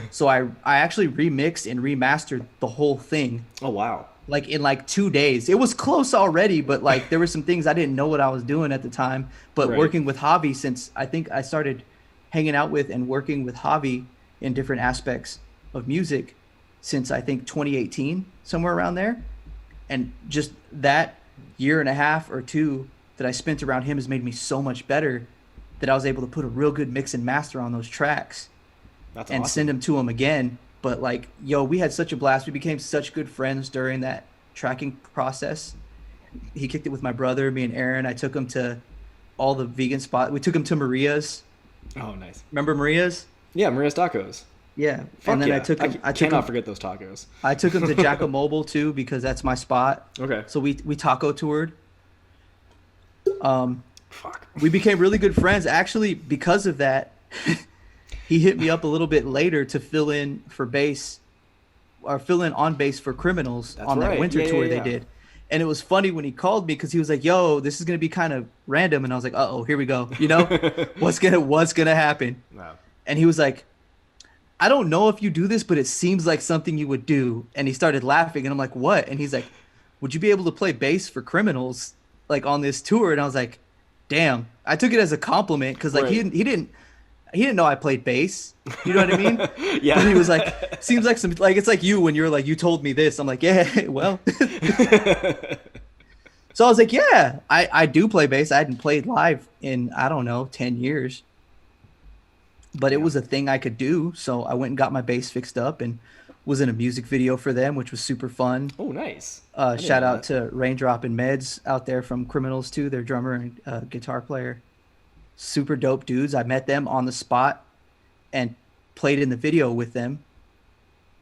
So I actually remixed and remastered the whole thing. Oh, wow. Like in like 2 days. It was close already, but like there were some things I didn't know what I was doing at the time. But right. Working with Javi, since I think I started hanging out with and working with Javi in different aspects of music since I think 2018, somewhere around there. And just that year and a half or 2 that I spent around him has made me so much better that I was able to put a real good mix and master on those tracks. That's and awesome. Send them to him again. But like, yo, we had such a blast. We became such good friends during that tracking process. He kicked it with my brother, me and Aaron. I took him to all the vegan spots. We took him to Maria's. Oh, nice. Remember Maria's? Yeah, Maria's Tacos. Yeah. Fuck and then yeah. I cannot forget those tacos. I took him to Jacka Mobile too, because that's my spot. Okay. So we taco toured. Fuck. We became really good friends. Actually, because of that, he hit me up a little bit later to fill in for bass, or fill in on bass for Criminals. That's on that winter tour they did. And it was funny when he called me because he was like, yo, this is going to be kind of random. And I was like, uh-oh, here we go. You know, what's gonna happen? Wow. And he was like, I don't know if you do this, but it seems like something you would do. And he started laughing, and I'm like, what? And he's like, would you be able to play bass for Criminals like on this tour? And I was like, damn. I took it as a compliment because like he didn't know I played bass. You know what I mean? Yeah. But he was like, seems like some, like, it's like you when you're like, you told me this. I'm like, yeah, well. So I was like, yeah, I do play bass. I hadn't played live in, I don't know, 10 years. but it was a thing I could do. So I went and got my bass fixed up and was in a music video for them, which was super fun. Oh, nice. I didn't Shout know out that. to Raindrop and Meds out there from Criminals too. Their drummer and guitar player. Super dope dudes. I met them on the spot and played in the video with them.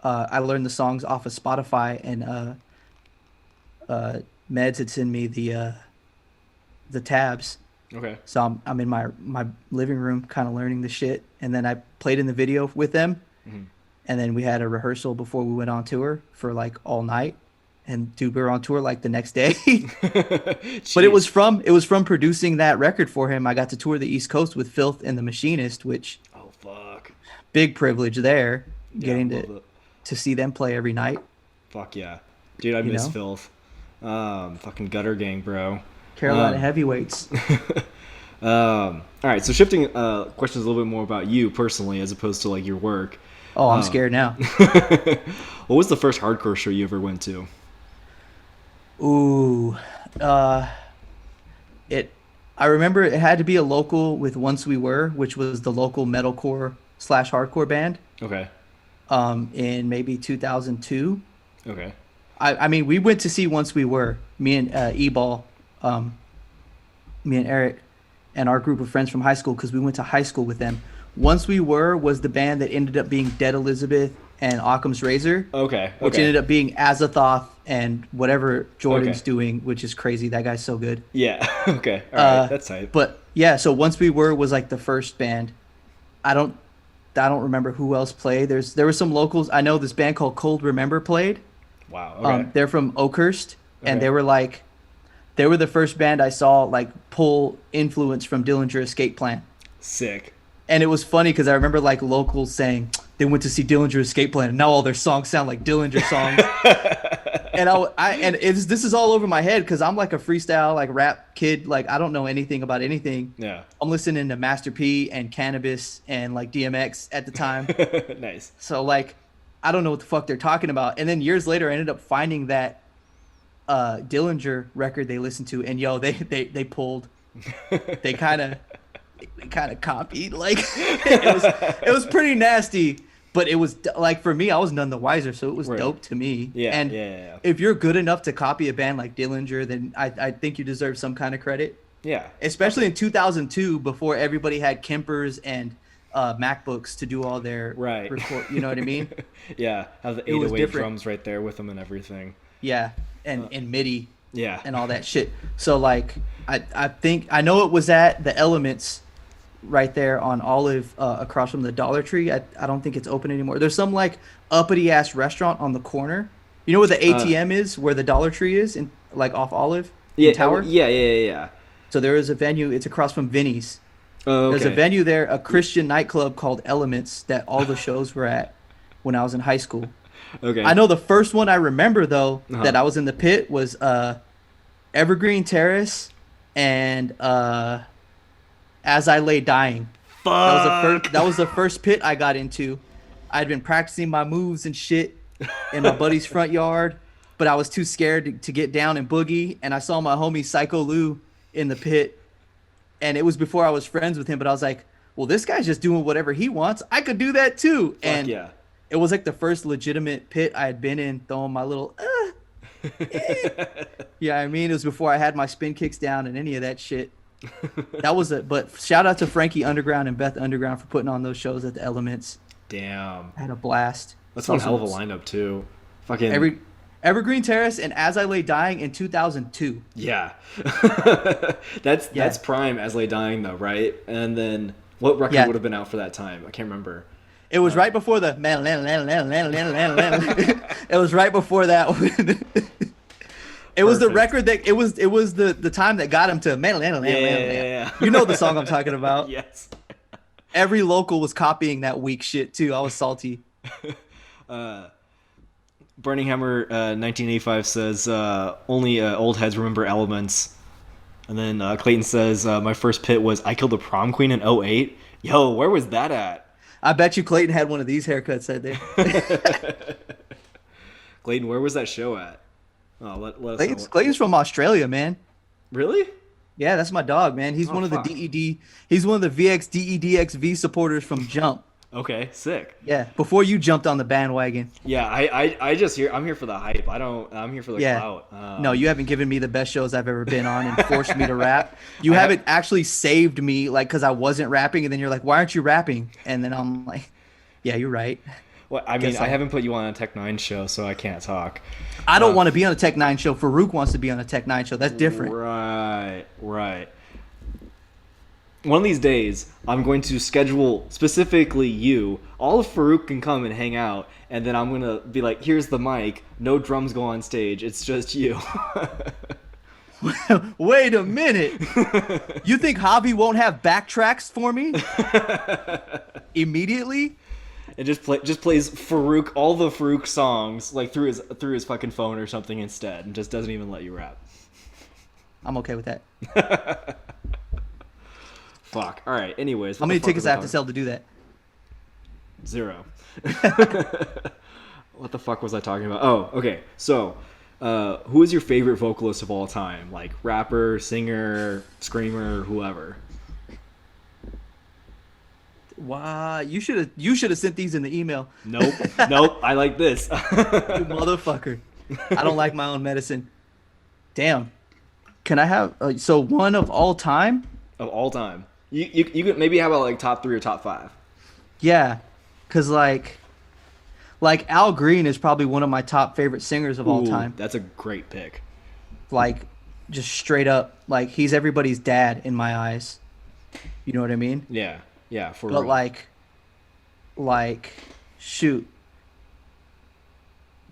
I learned the songs off of Spotify, and Meds had sent me the tabs. Okay. So I'm in my living room kind of learning the shit, and then I played in the video with them, and then we had a rehearsal before we went on tour for like all night, and dude, we were on tour like the next day. But it was from producing that record for him. I got to tour the East Coast with Filth and the Machinist, which Oh, fuck. big privilege there, Yeah, getting love it. to see them play every night. Fuck yeah. Dude, I You miss know? Filth. Fucking Gutter Gang, bro. Carolina Heavyweights. All right, so shifting questions a little bit more about you personally as opposed to like your work. Oh, I'm scared now. What was the first hardcore show you ever went to? Ooh, I remember it had to be a local with Once We Were, which was the local metalcore / hardcore band. Okay. In maybe 2002. Okay. I mean, we went to see Once We Were, me and E-Ball, me and Eric, and our group of friends from high school, because we went to high school with them. Once We Were was the band that ended up being Dead Elizabeth and Occam's Razor. Okay. Which Okay. ended up being Azathoth and whatever Jordan's Okay. doing, which is crazy. That guy's so good. Yeah. Okay. All right. That's tight. But yeah, so Once We Were was like the first band. I don't remember who else played. There were some locals. I know this band called Cold Remember played. Wow. Okay. They're from Oakhurst, and Okay. they were the first band I saw like pull influence from Dillinger Escape Plan. Sick. And it was funny because I remember like locals saying they went to see Dillinger Escape Plan, and now all their songs sound like Dillinger songs. And this is all over my head because I'm like a freestyle like rap kid. Like I don't know anything about anything. Yeah. I'm listening to Master P and Cannabis and like DMX at the time. Nice. So like I don't know what the fuck they're talking about. And then years later I ended up finding that Dillinger record they listened to, and they pulled. They kind of copied, like it was pretty nasty, but it was like for me I was none the wiser, so it was Right. dope to me. Yeah. And Yeah. if you're good enough to copy a band like Dillinger, then I think you deserve some kind of credit, Yeah. especially in 2002 before everybody had Kempers and MacBooks to do all their Right. record, you know what I mean? Yeah. Have the It was 808 different. drums right there with them and everything. Yeah, and MIDI Yeah. and all that shit. So like I think I know it was at the Elements right there on Olive across from the Dollar Tree. I don't think it's open anymore. There's some like uppity ass restaurant on the corner. You know where the ATM is, where the Dollar Tree is, in like off Olive Yeah. Tower. Yeah. So there is a venue. It's across from Vinny's. Oh, okay. There's a venue there, a Christian nightclub called Elements that all the shows were at when I was in high school. Okay. I know the first one I remember though Uh-huh. that I was in the pit was Evergreen and As I Lay Dying. That was the first pit I got into. I'd been practicing my moves and shit in my buddy's front yard, but I was too scared to get down and boogie, and I saw my homie Psycho Lou in the pit, and it was before I was friends with him, but I was like, well, this guy's just doing whatever he wants. I could do that too. Fuck yeah. It was like the first legitimate pit I had been in, throwing my little yeah, I mean, it was before I had my spin kicks down and any of that shit. That was it. But shout out to Frankie Underground and Beth Underground for putting on those shows at the Elements. Damn. I had a blast. That's one hell of a lineup too. Fucking Evergreen Terrace and As I Lay Dying in 2002. Yeah. That's prime As Lay Dying though, right? And then what record would have been out for that time? I can't remember. It was right before the it was right before that one. It was the record that it was the time that got him to Yeah. You know the song I'm talking about. Yes. Every local was copying that weak shit too. I was salty. Burning Hammer 1985 says only old heads remember Elements. And then Clayton says my first pit was I Killed the Prom Queen in 08. Yo, where was that at? I bet you Clayton had one of these haircuts right there. Clayton, where was that show at? Oh, let us know. Clayton's from Australia, man. Really? Yeah, that's my dog, man. He's Oh, one of the fuck. DED. He's one of the vxDEDxv supporters from Jump. Okay, sick. Yeah, before you jumped on the bandwagon. Yeah, I just I'm here for the hype. I'm here for the Yeah. clout. No, you haven't given me the best shows I've ever been on and forced me to rap. You haven't actually saved me, like, because I wasn't rapping, and then you're like, why aren't you rapping? And then I'm like, yeah, you're right. Well, I mean, Guess I I'll- haven't put you on a Tech Nine show, so I can't talk. I don't want to be on a Tech 9 show. Farouk wants to be on a Tech 9 show. That's different. Right. One of these days, I'm going to schedule specifically you. All of Farouk can come and hang out, and then I'm going to be like, here's the mic. No drums go on stage. It's just you. Wait a minute. You think Javi won't have backtracks for me? Immediately? It just plays Farouk, all the Farouk songs, like through his fucking phone or something instead, and just doesn't even let you rap. I'm okay with that. Fuck. All right. Anyways, How many tickets I have to sell to do that? 0. What the fuck was I talking about? Oh, okay. So, who is your favorite vocalist of all time? Like rapper, singer, screamer, whoever. Wow, you should have sent these in the email. Nope. I like this. You motherfucker. I don't like my own medicine. Damn. Can I have so one of all time? Of all time. You could maybe have like top 3 or top 5. Yeah, cause like Al Green is probably one of my top favorite singers of all Ooh, time. That's a great pick. Like, just straight up, like he's everybody's dad in my eyes. You know what I mean? Yeah, for But real. like, shoot.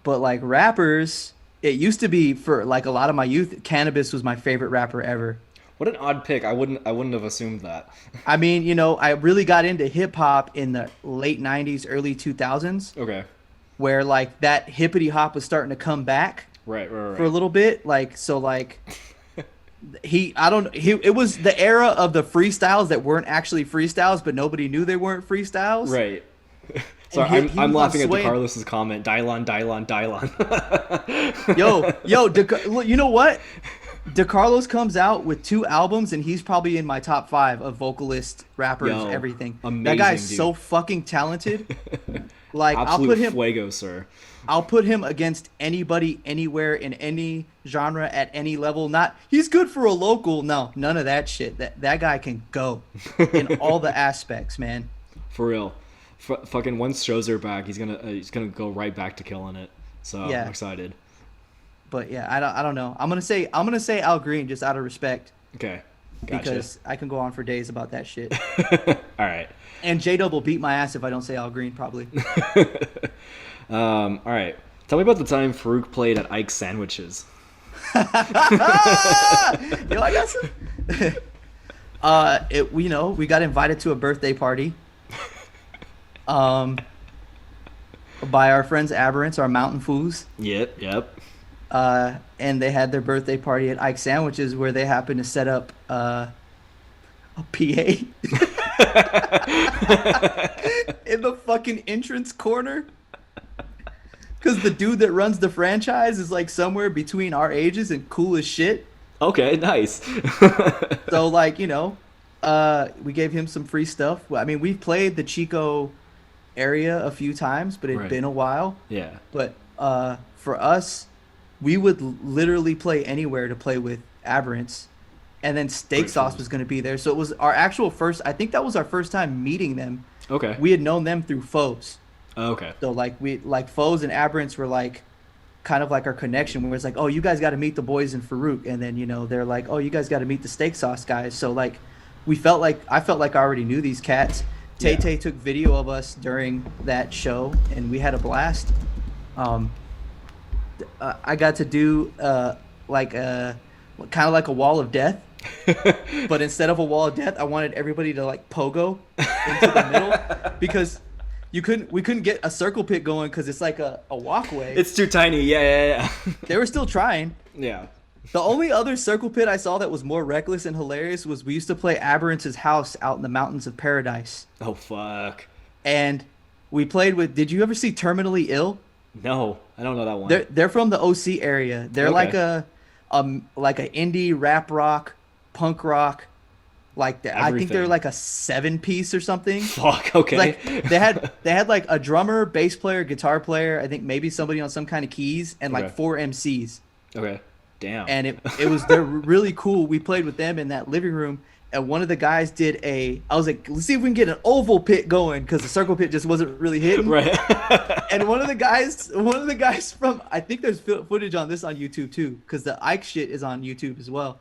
But like rappers, it used to be for like a lot of my youth, Cannabis was my favorite rapper ever. What an odd pick. I wouldn't have assumed that. I mean, you know, I really got into hip hop in the late 90s, early 2000s, Okay. where like that hippity hop was starting to come back Right. for a little bit. Like, so like it was the era of the freestyles that weren't actually freestyles, but nobody knew they weren't freestyles. Right. Sorry, he I'm was laughing at swaying. DeCarlos's comment. Dylon. You know what? DeCarlos comes out with 2 albums and he's probably in my top 5 of vocalist, rappers, Yo, everything. amazing, That guy's dude. so fucking talented. Like Absolute fuego, sir. I'll put him against anybody, anywhere, in any genre, at any level. He's good for a local. No, none of that shit. That guy can go in all the aspects, man. For real. Fucking once shows are back, he's gonna go right back to killing it. So Yeah. I'm excited. But yeah, I don't know. I'm gonna say Al Green just out of respect Okay. Gotcha. because I can go on for days about that shit. All right. And J-Dub will beat my ass if I don't say Al Green, probably. All right. Tell me about the time Farouk played at Ike's Sandwiches. Yo, I got some. We got invited to a birthday party. By our friends Aberrants, our mountain foos. Yep. And they had their birthday party at Ike Sandwiches, where they happened to set up a PA in the fucking entrance corner. Because the dude that runs the franchise is like somewhere between our ages and cool as shit. Okay, nice. So like, we gave him some free stuff. I mean, we've played the Chico area a few times, but it'd Right. been a while. Yeah. But for us, we would literally play anywhere to play with Aberrants. And then Steak Great Sauce fools. was going to be there. So it was our actual first, I think that was our first time meeting them. Okay. We had known them through Foes. Okay. So like Foes and Aberrants were like kind of like our connection, where it's like, oh, you guys got to meet the boys in Farouk. And then, they're like, oh, you guys got to meet the Steak Sauce guys. So like I felt like I already knew these cats. Yeah. Tay took video of us during that show and we had a blast. I got to do kind of like a wall of death, but instead of a wall of death, I wanted everybody to like pogo into the middle because we couldn't get a circle pit going because it's like a walkway. It's too tiny. Yeah. They were still trying. Yeah. The only other circle pit I saw that was more reckless and hilarious was we used to play Aberrants' house out in the mountains of Paradise, Oh fuck. and we played with. Did you ever see Terminally Ill? No, I don't know that one. They're from the OC area. They're Okay. like a indie rap rock punk rock, like that. I think they're Everything. like a 7-piece or something. Fuck. Okay. Like they had like a drummer, bass player, guitar player, I think maybe somebody on some kind of keys, and like Okay. 4 MCs. Okay. Damn. And they're really cool. We played with them in that living room, and one of the guys did I was like, let's see if we can get an oval pit going, because the circle pit just wasn't really hitting. Right. And one of the guys from, I think there's footage on this on YouTube too, because the Ike shit is on YouTube as well.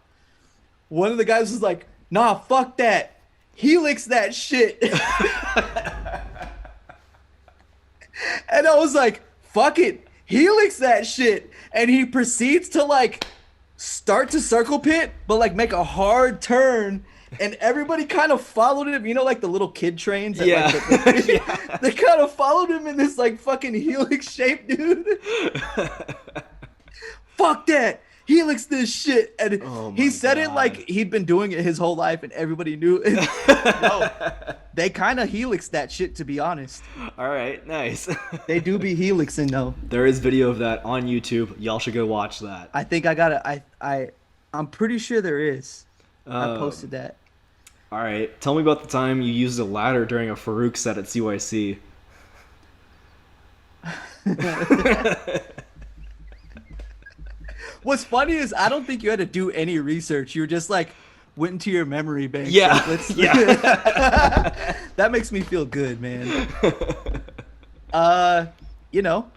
One of the guys was like, nah, fuck that. Helix that shit. And I was like, fuck it. Helix that shit. And he proceeds to like start to circle pit, but like make a hard turn. And everybody kind of followed him, you know, like the little kid trains. That, Yeah. like, Yeah. They kind of followed him in this like fucking helix shape, dude. Fuck that. Helix this shit. And Oh my he said it God. like he'd been doing it his whole life and everybody knew it. No, they kind of helix that shit, to be honest. All right. Nice. They do be helixing though. There is video of that on YouTube. Y'all should go watch that. I think I gotta, I'm pretty sure there is. I posted that. All right. Tell me about the time you used a ladder during a Farooq set at CYC. What's funny is I don't think you had to do any research. You were just like went into your memory bank. Yeah. Like, let's, Yeah. That makes me feel good, man. You know,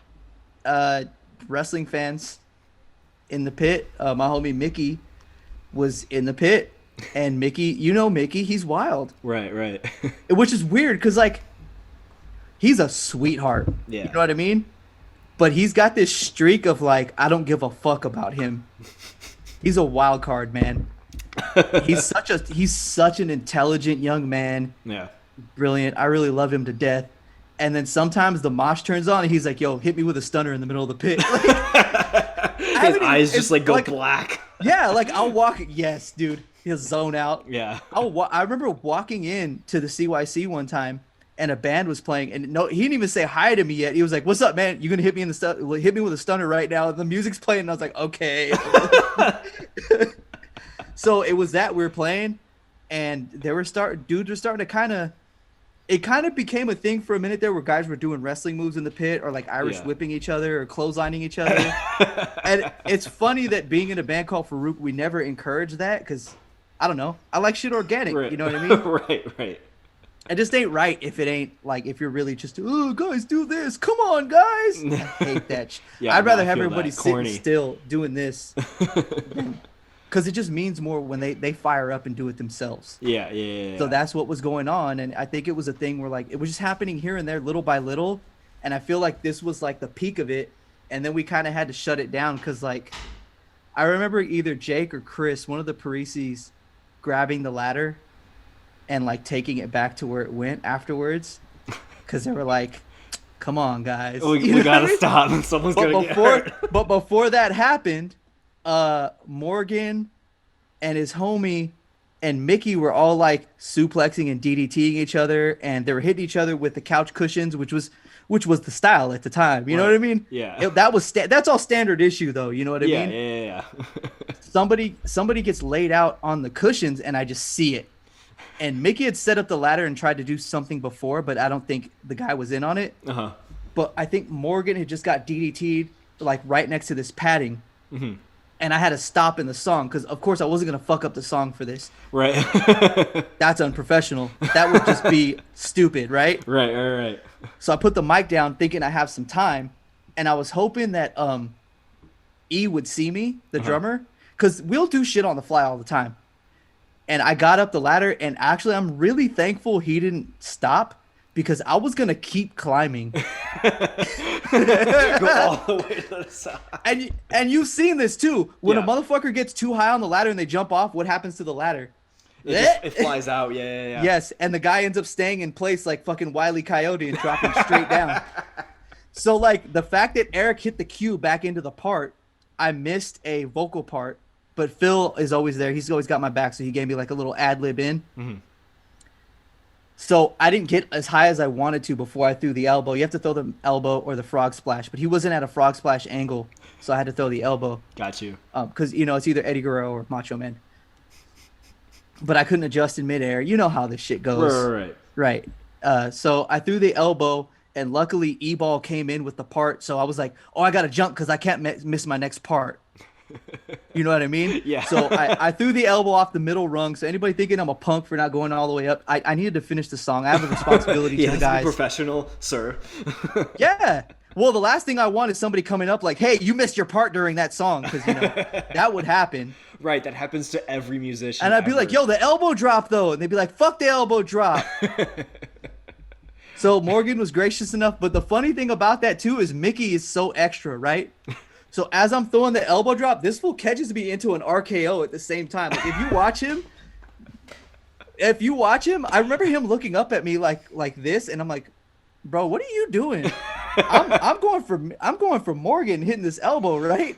wrestling fans in the pit. My homie Mickey was in the pit, and Mickey, you know Mickey, he's wild, Right. Right. which is weird because like he's a sweetheart. Yeah. You know what I mean? But he's got this streak of like, I don't give a fuck about him. He's a wild card, man. He's such an intelligent young man. Yeah. Brilliant. I really love him to death. And then sometimes the mosh turns on and he's like, yo, hit me with a stunner in the middle of the pit. His eyes just like go black. Yeah, like I'll walk. Yes, dude. He'll zone out. Yeah. I remember walking in to the CYC one time and a band was playing, and no, he didn't even say hi to me yet. He was like, "What's up, man? You gonna hit me hit me with a stunner right now?" And the music's playing, and I was like, "Okay." So it was that we were playing, and dudes were starting to kind of. It kind of became a thing for a minute there, where guys were doing wrestling moves in the pit, or like Irish Yeah. whipping each other, or clotheslining each other. And it's funny that being in a band called Farooq, we never encourage that, because I don't know. I like shit organic. Right. You know what I mean? Right. It just ain't right if it ain't like, if you're really just, oh guys, do this, come on guys. I hate that. Yeah, I'd rather I have feel everybody that. sitting Corny. still doing this, because it just means more when they fire up and do it themselves. Yeah. So that's what was going on, and I think it was a thing where like it was just happening here and there, little by little, and I feel like this was like the peak of it, and then we kind of had to shut it down because like I remember either Jake or Chris, one of the Parisis, grabbing the ladder and like taking it back to where it went afterwards, because they were like, "Come on, guys, we You know gotta what I mean? stop. Someone's gonna get hurt. But before that happened, Morgan and his homie and Mickey were all like suplexing and DDTing each other, and they were hitting each other with the couch cushions, which was the style at the time. You know Right. what I mean? Yeah. That's all standard issue though. You know what I mean? Yeah. Somebody gets laid out on the cushions, and I just see it. And Mickey had set up the ladder and tried to do something before, but I don't think the guy was in on it. Uh-huh. But I think Morgan had just got DDT'd like right next to this padding. Mm-hmm. And I had to stop in the song because, of course, I wasn't going to fuck up the song for this. Right. That's unprofessional. That would just be stupid, right? Right. So I put the mic down thinking I have some time. And I was hoping that E would see me, the drummer, because we'll do shit on the fly all the time. And I got up the ladder, and actually I'm really thankful he didn't stop, because I was going to keep climbing. Go all the way to the side. And you've seen this too. When a Yeah. motherfucker gets too high on the ladder and they jump off, what happens to the ladder? It flies out. Yeah. Yes, and the guy ends up staying in place like fucking Wile E. Coyote and dropping straight down. So like the fact that Eric hit the cue back into the part, I missed a vocal part, but Phil is always there. He's always got my back, so he gave me like a little ad lib in. Mm-hmm. So I didn't get as high as I wanted to before I threw the elbow. You have to throw the elbow or the frog splash, but he wasn't at a frog splash angle, so I had to throw the elbow. Got you. Because, you know, it's either Eddie Guerrero or Macho Man. but I couldn't adjust in midair. You know how this shit goes. Right. Right. So I threw the elbow, and luckily E-ball came in with the part. So I was like, oh, I got to jump because I can't miss my next part. You know what I mean? Yeah. So I threw the elbow off the middle rung. So anybody thinking I'm a punk for not going all the way up, I needed to finish the song. I have a responsibility to the guys. Be professional, sir. Yeah. Well, the last thing I want is somebody coming up like, hey, you missed your part during that song, because, you know, that would happen. Right, that happens to every musician. And I'd be like, yo, the elbow drop, though. And they'd be like, fuck the elbow drop. So Morgan was gracious enough. But the funny thing about that, too, is Mickey is so extra, right? So as I'm throwing the elbow drop, this fool catches me into an RKO at the same time. Like, if you watch him, I remember him looking up at me like this, and I'm like, bro, what are you doing? I'm going for Morgan hitting this elbow, right?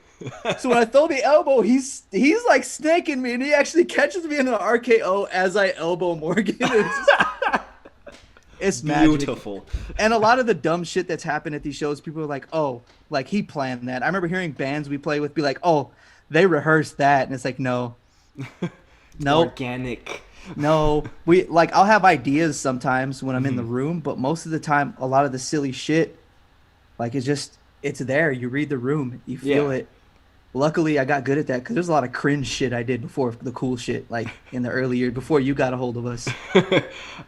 So when I throw the elbow, he's like snaking me, and he actually catches me in an RKO as I elbow Morgan. It's magic. Beautiful. And a lot of the dumb shit that's happened at these shows, people are like, oh, like he planned that. I remember hearing bands we play with be like, oh, they rehearsed that, and it's like, no, Organic. no, I'll have ideas sometimes when I'm in the room, but most of the time, a lot of the silly shit, like it's there. You read the room, you feel it. Luckily, I got good at that because there's a lot of cringe shit I did before the cool shit, like in the early years before you got a hold of us.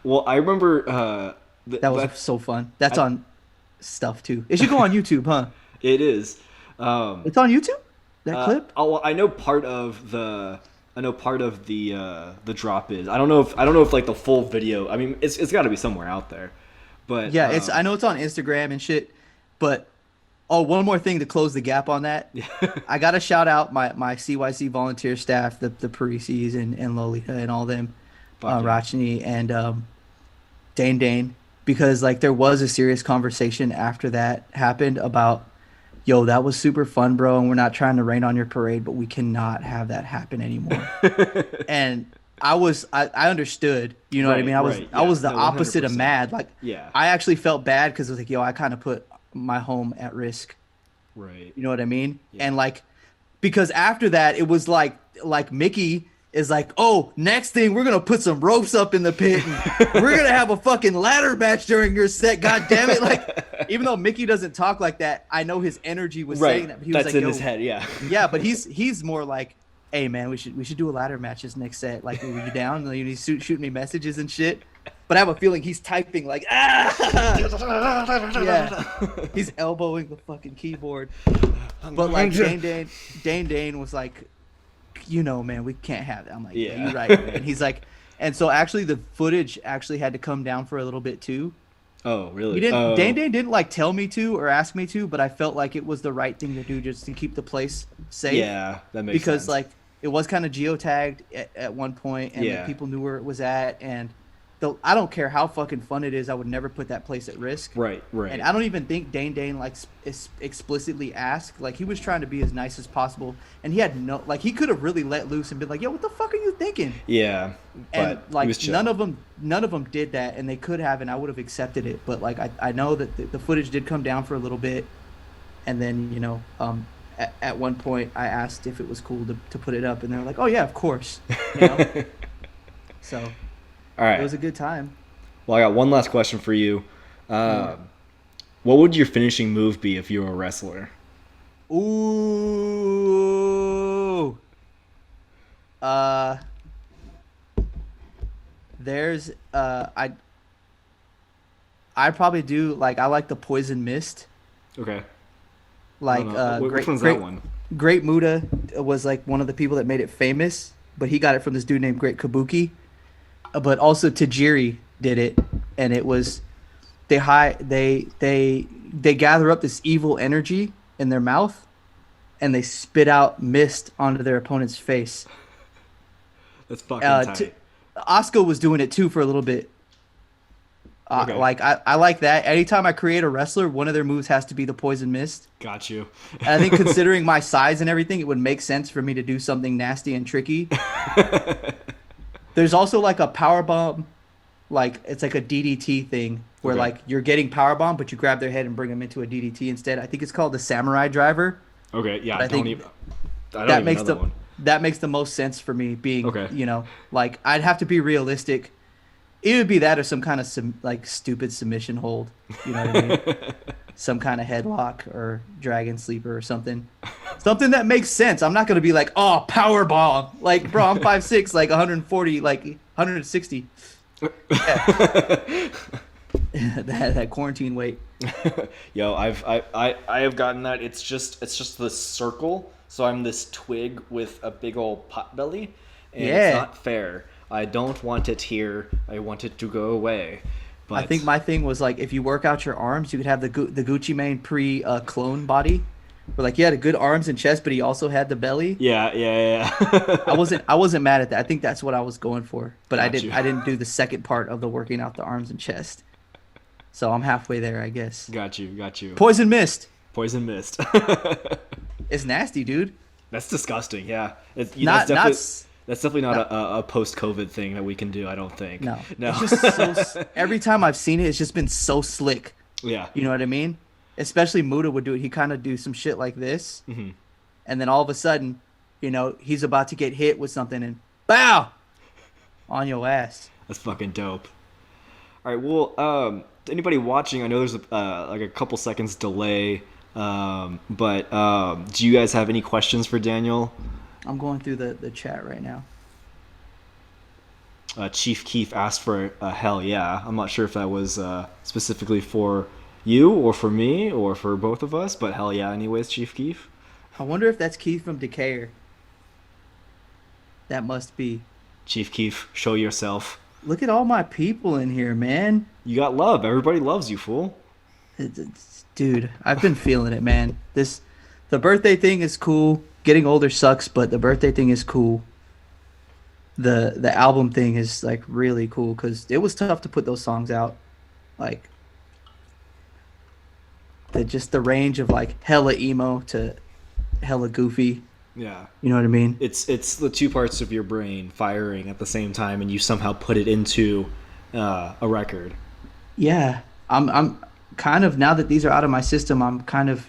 Well, I remember that was so fun. That's on stuff too. It should go on YouTube, huh? It is. It's on YouTube. That clip. Oh, well, I know part of the drop is. I don't know if like the full video. I mean, it's got to be somewhere out there. But yeah, I know it's on Instagram and shit. But one more thing to close the gap on that. I gotta shout out my CYC volunteer staff, the Parisis and Lolita and all them, Rachni and Dane, because like there was a serious conversation after that happened about, yo, that was super fun, bro, and we're not trying to rain on your parade, but we cannot have that happen anymore. And I understood, you know what I mean? I was the opposite of mad. Like, I actually felt bad because I was like, yo, I kind of put my home at risk. Right. You know what I mean? Yeah. And like, because after that, it was like Mickey is like, oh, next thing we're going to put some ropes up in the pit and we're going to have a fucking ladder match during your set. God damn it. Like, even though Mickey doesn't talk like that, I know his energy was saying that. But That's was like, in his head. Yeah. Yeah. But he's more like, hey man, we should do a ladder match this next set. Like, are you down? Like, he's shooting me messages and shit. But I have a feeling he's typing like, yeah, he's elbowing the fucking keyboard. But like Dane was like, you know, man, we can't have that. I'm like, yeah, you're right, man. He's like, and so actually the footage actually had to come down for a little bit too. Oh, really? Dane didn't like tell me to or ask me to, but I felt like it was the right thing to do just to keep the place safe. Yeah, that makes sense. Because like it was kind of geotagged at one point, and like, people knew where it was at, and I don't care how fucking fun it is. I would never put that place at risk. Right. And I don't even think Dane like explicitly asked. Like he was trying to be as nice as possible, and he had he could have really let loose and been like, "Yo, what the fuck are you thinking?" Yeah. And like none of them did that, and they could have, and I would have accepted it. But like I know that the footage did come down for a little bit, and then at one point I asked if it was cool to put it up, and they were like, "Oh yeah, of course." You know? So. All right. It was a good time. Well, I got one last question for you. What would your finishing move be if you were a wrestler? Ooh. There's I probably do I like the poison mist. Okay. Like which one's that one? Great Muda was like one of the people that made it famous, but he got it from this dude named Great Kabuki. But also Tajiri did it, and it was they gather up this evil energy in their mouth, and they spit out mist onto their opponent's face. That's fucking tight. Asuka was doing it too for a little bit. Okay. I like that. Anytime I create a wrestler, one of their moves has to be the poison mist. Got you. And I think considering my size and everything, it would make sense for me to do something nasty and tricky. There's also like a power bomb, like it's like a DDT thing where like you're getting power bomb, but you grab their head and bring them into a DDT instead. I think it's called the Samurai Driver. Okay, yeah, I think that makes the one. that makes the most sense for me. Being, Okay. like I'd have to be realistic. It would be that or some kind of like stupid submission hold. You know what I mean? Some kind of headlock or dragon sleeper or something. Something that makes sense. I'm not gonna be like, oh, power bomb. Like, bro, I'm 5'6", like 140, like 160. Yeah. that quarantine weight. Yo, I have gotten that. It's just this circle. So I'm this twig with a big old pot belly, and it's not fair. I don't want it here. I want it to go away. But I think my thing was like, if you work out your arms, you could have the Gucci Mane clone body, where like he had a good arms and chest, but he also had the belly. Yeah. I wasn't mad at that. I think that's what I was going for, but I Got you. didn't do the second part of the working out the arms and chest. So I'm halfway there, I guess. Got you. Poison mist. Poison mist. It's nasty, dude. That's disgusting. Yeah. That's definitely not a post-COVID thing that we can do, I don't think. No. It's just every time I've seen it, it's just been so slick. Yeah. You know what I mean? Especially Muda would do it. He kind of do some shit like this. Mm-hmm. And then all of a sudden, he's about to get hit with something and bow! On your ass. That's fucking dope. All right, well, anybody watching, I know there's like a couple seconds delay, but do you guys have any questions for Daniel? I'm going through the chat right now. Chief Keef asked for hell yeah. I'm not sure if that was specifically for you or for me or for both of us, but hell yeah anyways, Chief Keef. I wonder if that's Keith from Decatur. That must be. Chief Keef, show yourself. Look at all my people in here, man. You got love. Everybody loves you, fool. Dude, I've been feeling it, man. The birthday thing is cool. Getting older sucks, but the birthday thing is cool. The album thing is like really cool because it was tough to put those songs out. Like the range of like hella emo to hella goofy. Yeah. You know what I mean? It's the two parts of your brain firing at the same time, and you somehow put it into a record. Yeah, I'm kind of, now that these are out of my system, I'm kind of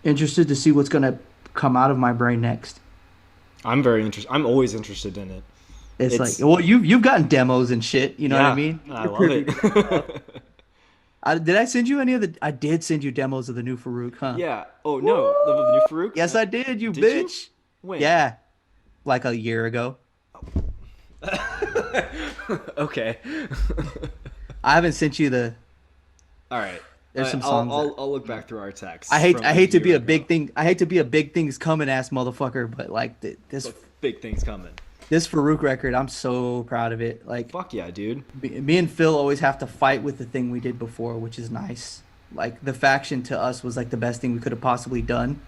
interested to see what's gonna come out of my brain next. I'm very interested. I'm always interested in it. It's like, well, you've gotten demos and shit. You know what I mean? I love it. Did I send you any of the? I did send you demos of the new Farooq, huh? Yeah. Oh no, the new Farooq. Yes, I did. You Did bitch. you? When? Yeah, like a year ago. Okay. I haven't sent you the. All right. There's some songs. I'll look back through our texts. I hate to be a big ago. thing. I hate to be a big things coming ass motherfucker, but like this Big things coming. this Farooq record, I'm so proud of it. Like, Fuck yeah, dude. me and Phil always have to fight with the thing we did before, which is nice. Like, the faction to us was like the best thing we could have possibly done.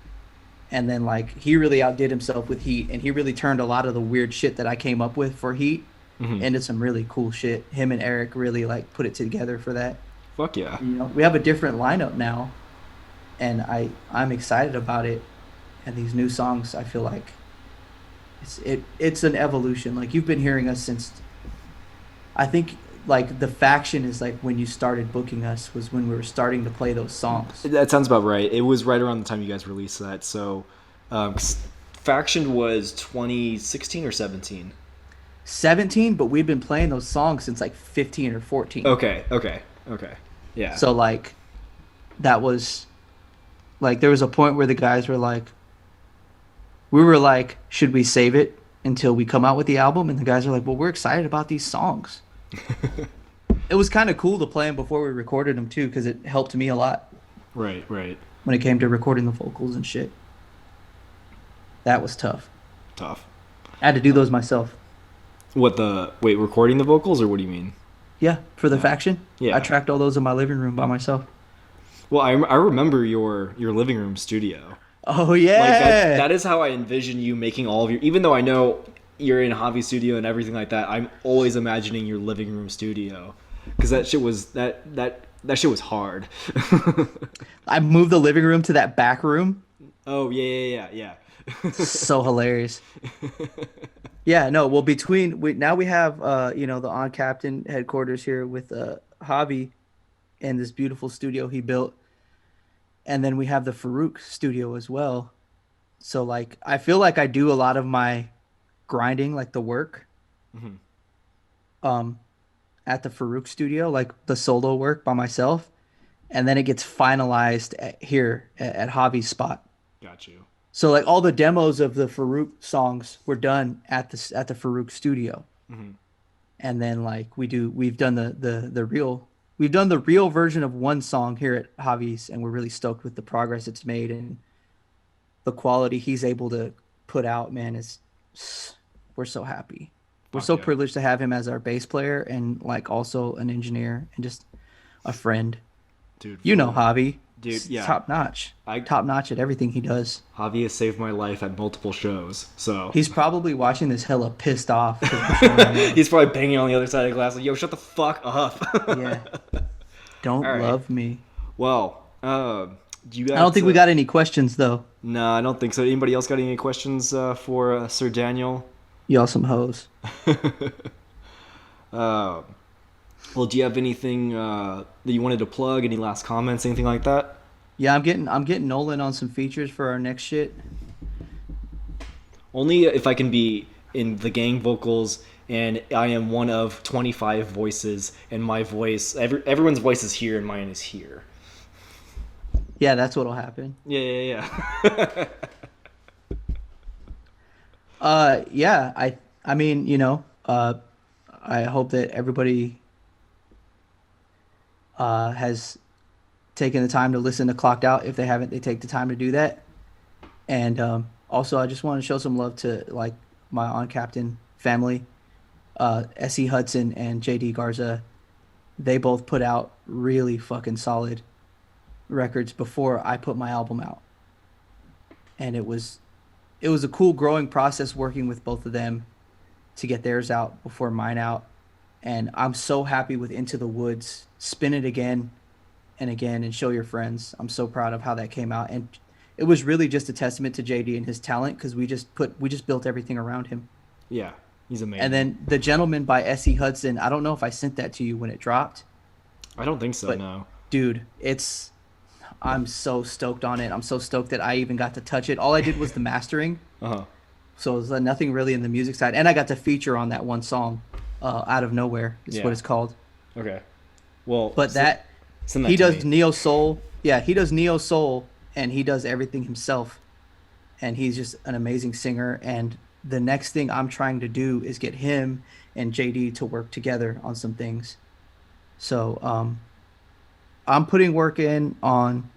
And then like he really outdid himself with Heat, and he really turned a lot of the weird shit that I came up with for Heat into some really cool shit. Him and Eric really like put it together for that. Fuck yeah. We have a different lineup now, and I'm excited about it. And these new songs, I feel like it's an evolution. Like, you've been hearing us since, I think, like the faction is like when you started booking us, was when we were starting to play those songs. That sounds about right. It was right around the time you guys released that. So, Faction was 2016 or 17. 17, but we've been playing those songs since like 15 or 14. Okay. Yeah. So like, that was like, there was a point where the guys were like, we were like, should we save it until we come out with the album? And the guys are like, well, we're excited about these songs. It was kind of cool to play them before we recorded them too, because it helped me a lot. Right. When it came to recording the vocals and shit. That was tough. I had to do those myself. Recording the vocals, or what do you mean? Yeah, for the faction. Yeah. I tracked all those in my living room by myself. Well, I remember your living room studio. Oh yeah. Like that is how I envision you making all of your. Even though I know you're in Javi's studio and everything like that, I'm always imagining your living room studio, because that shit was that shit was hard. I moved the living room to that back room. Oh yeah. So hilarious. Yeah, no. Well, now we have the On Captain headquarters here with Javi and this beautiful studio he built, and then we have the Farooq studio as well. So like I feel like I do a lot of my grinding, like the work, Hmm. um, at the Farooq studio, like the solo work by myself, and then it gets finalized here at Javi's spot. Got you. So like all the demos of the Farooq songs were done at the Farooq studio, Hmm. and then like we've done the real version of one song here at Javi's, and we're really stoked with the progress it's made and the quality he's able to put out. Man, is we're so happy. We're Fuck so yeah. privileged to have him as our bass player and like also an engineer and just a friend. Dude, You know Javi. Dude, yeah. Top notch. I Top notch at everything he does. Javi has saved my life at multiple shows, so He's probably watching this hella pissed off. 'Cause we're showing him love. he's probably banging on the other side of the glass like, yo, shut the fuck up. Yeah. Don't All right. love me. Well, do you guys? I don't think we got any questions though. No, I don't think so. Anybody else got any questions for Sir Daniel? Y'all some hoes. Well, do you have anything that you wanted to plug? Any last comments? Anything like that? Yeah, I'm getting Nolan on some features for our next shit. Only if I can be in the gang vocals, and I am one of 25 voices, and my voice, everyone's voice is here, and mine is here. Yeah, that's what'll happen. Yeah. Yeah, I mean, I hope that everybody has taken the time to listen to Clocked Out. If they haven't, they take the time to do that. And also, I just want to show some love to like my on-captain family, S.E. Hudson and J.D. Garza. They both put out really fucking solid records before I put my album out, and it was a cool growing process working with both of them to get theirs out before mine out. And I'm so happy with Into the Woods. Spin it again and again and show your friends. I'm so proud of how that came out, and it was really just a testament to JD and his talent because we just built everything around him. Yeah, he's amazing. And then The Gentleman by S.E. Hudson, I don't know if I sent that to you when it dropped. I don't think so, but no. dude, I'm so stoked on it. I'm so stoked that I even got to touch it. All I did was the mastering. Uh-huh. So it was nothing really in the music side. And I got to feature on that one song, Out of Nowhere is what it's called. Okay. Well, But send that he to does me. neo soul. Yeah, he does neo soul, and he does everything himself. And he's just an amazing singer. And the next thing I'm trying to do is get him and JD to work together on some things. So I'm putting work in on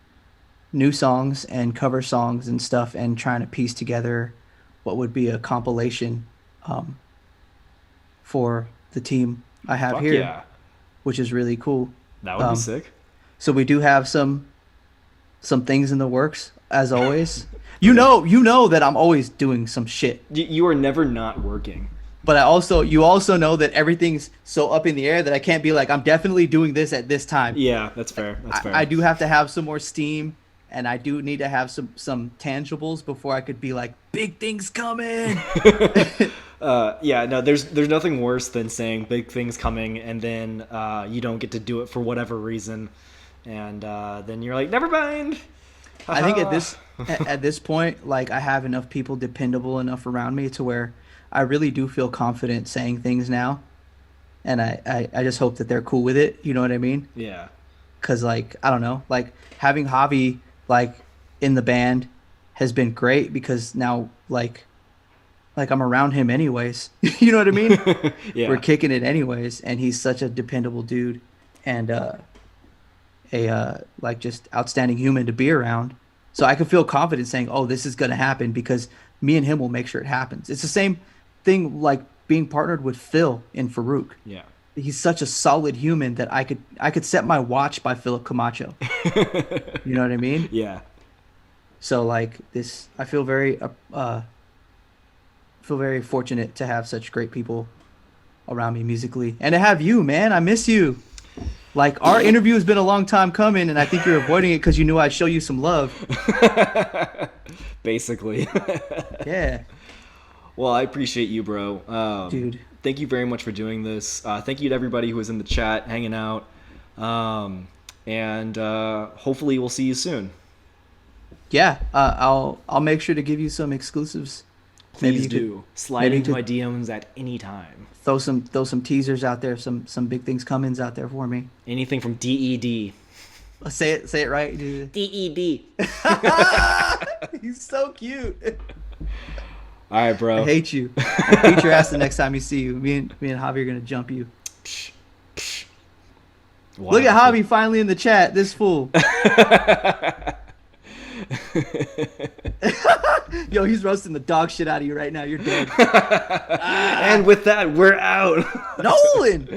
new songs and cover songs and stuff, and trying to piece together what would be a compilation for the team I have Fuck here, yeah. which is really cool. That would be sick. So we do have some things in the works, as always. You know that I'm always doing some shit. You are never not working. But you also know that everything's so up in the air that I can't be like, I'm definitely doing this at this time. Yeah, that's fair. That's fair. I do have to have some more steam, and I do need to have some tangibles before I could be like, big things coming. Yeah, no, there's nothing worse than saying big things coming, and then you don't get to do it for whatever reason, and then you're like, never mind. I think at this point, like, I have enough people dependable enough around me to where I really do feel confident saying things now, and I just hope that they're cool with it. You know what I mean? Yeah. Because, like, I don't know, like, having Javi, like, in the band has been great because now, like I'm around him anyways. You know what I mean? Yeah. We're kicking it anyways, and he's such a dependable dude and like, just outstanding human to be around. So I can feel confident saying, oh, this is going to happen because me and him will make sure it happens. It's the same thing like being partnered with Phil in Farooq. Yeah. He's such a solid human that I could set my watch by Philip Camacho. You know what I mean? Yeah. So like this, I feel very fortunate to have such great people around me musically, and to have you, man. I miss you. Like, our interview has been a long time coming, and I think you're avoiding it because you knew I'd show you some love. Basically. Yeah. Well, I appreciate you, bro. Dude. Thank you very much for doing this. Thank you to everybody who was in the chat, hanging out. And hopefully we'll see you soon. Yeah, I'll make sure to give you some exclusives. Please you do. Slide into my DMs at any time. Throw some teasers out there, some big things comings out there for me. Anything from DED. Say it right, dude. DED. He's so cute. All right, bro. I hate you. I'll beat your ass the next time you see you. Me and Javi are gonna jump you. Wow. Look at Javi finally in the chat. This fool. Yo, he's roasting the dog shit out of you right now. You're dead. And with that, we're out. Nolan.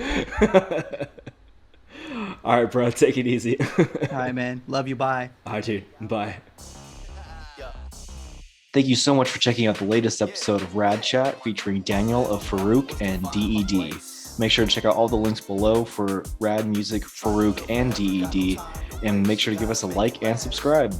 All right, bro. Take it easy. All right, man. Love you. Bye. All right, dude. Bye. Thank you so much for checking out the latest episode of RAD Chat featuring Daniel of Farooq and DED. Make sure to check out all the links below for Rad Music, Farooq, and DED, and make sure to give us a like and subscribe.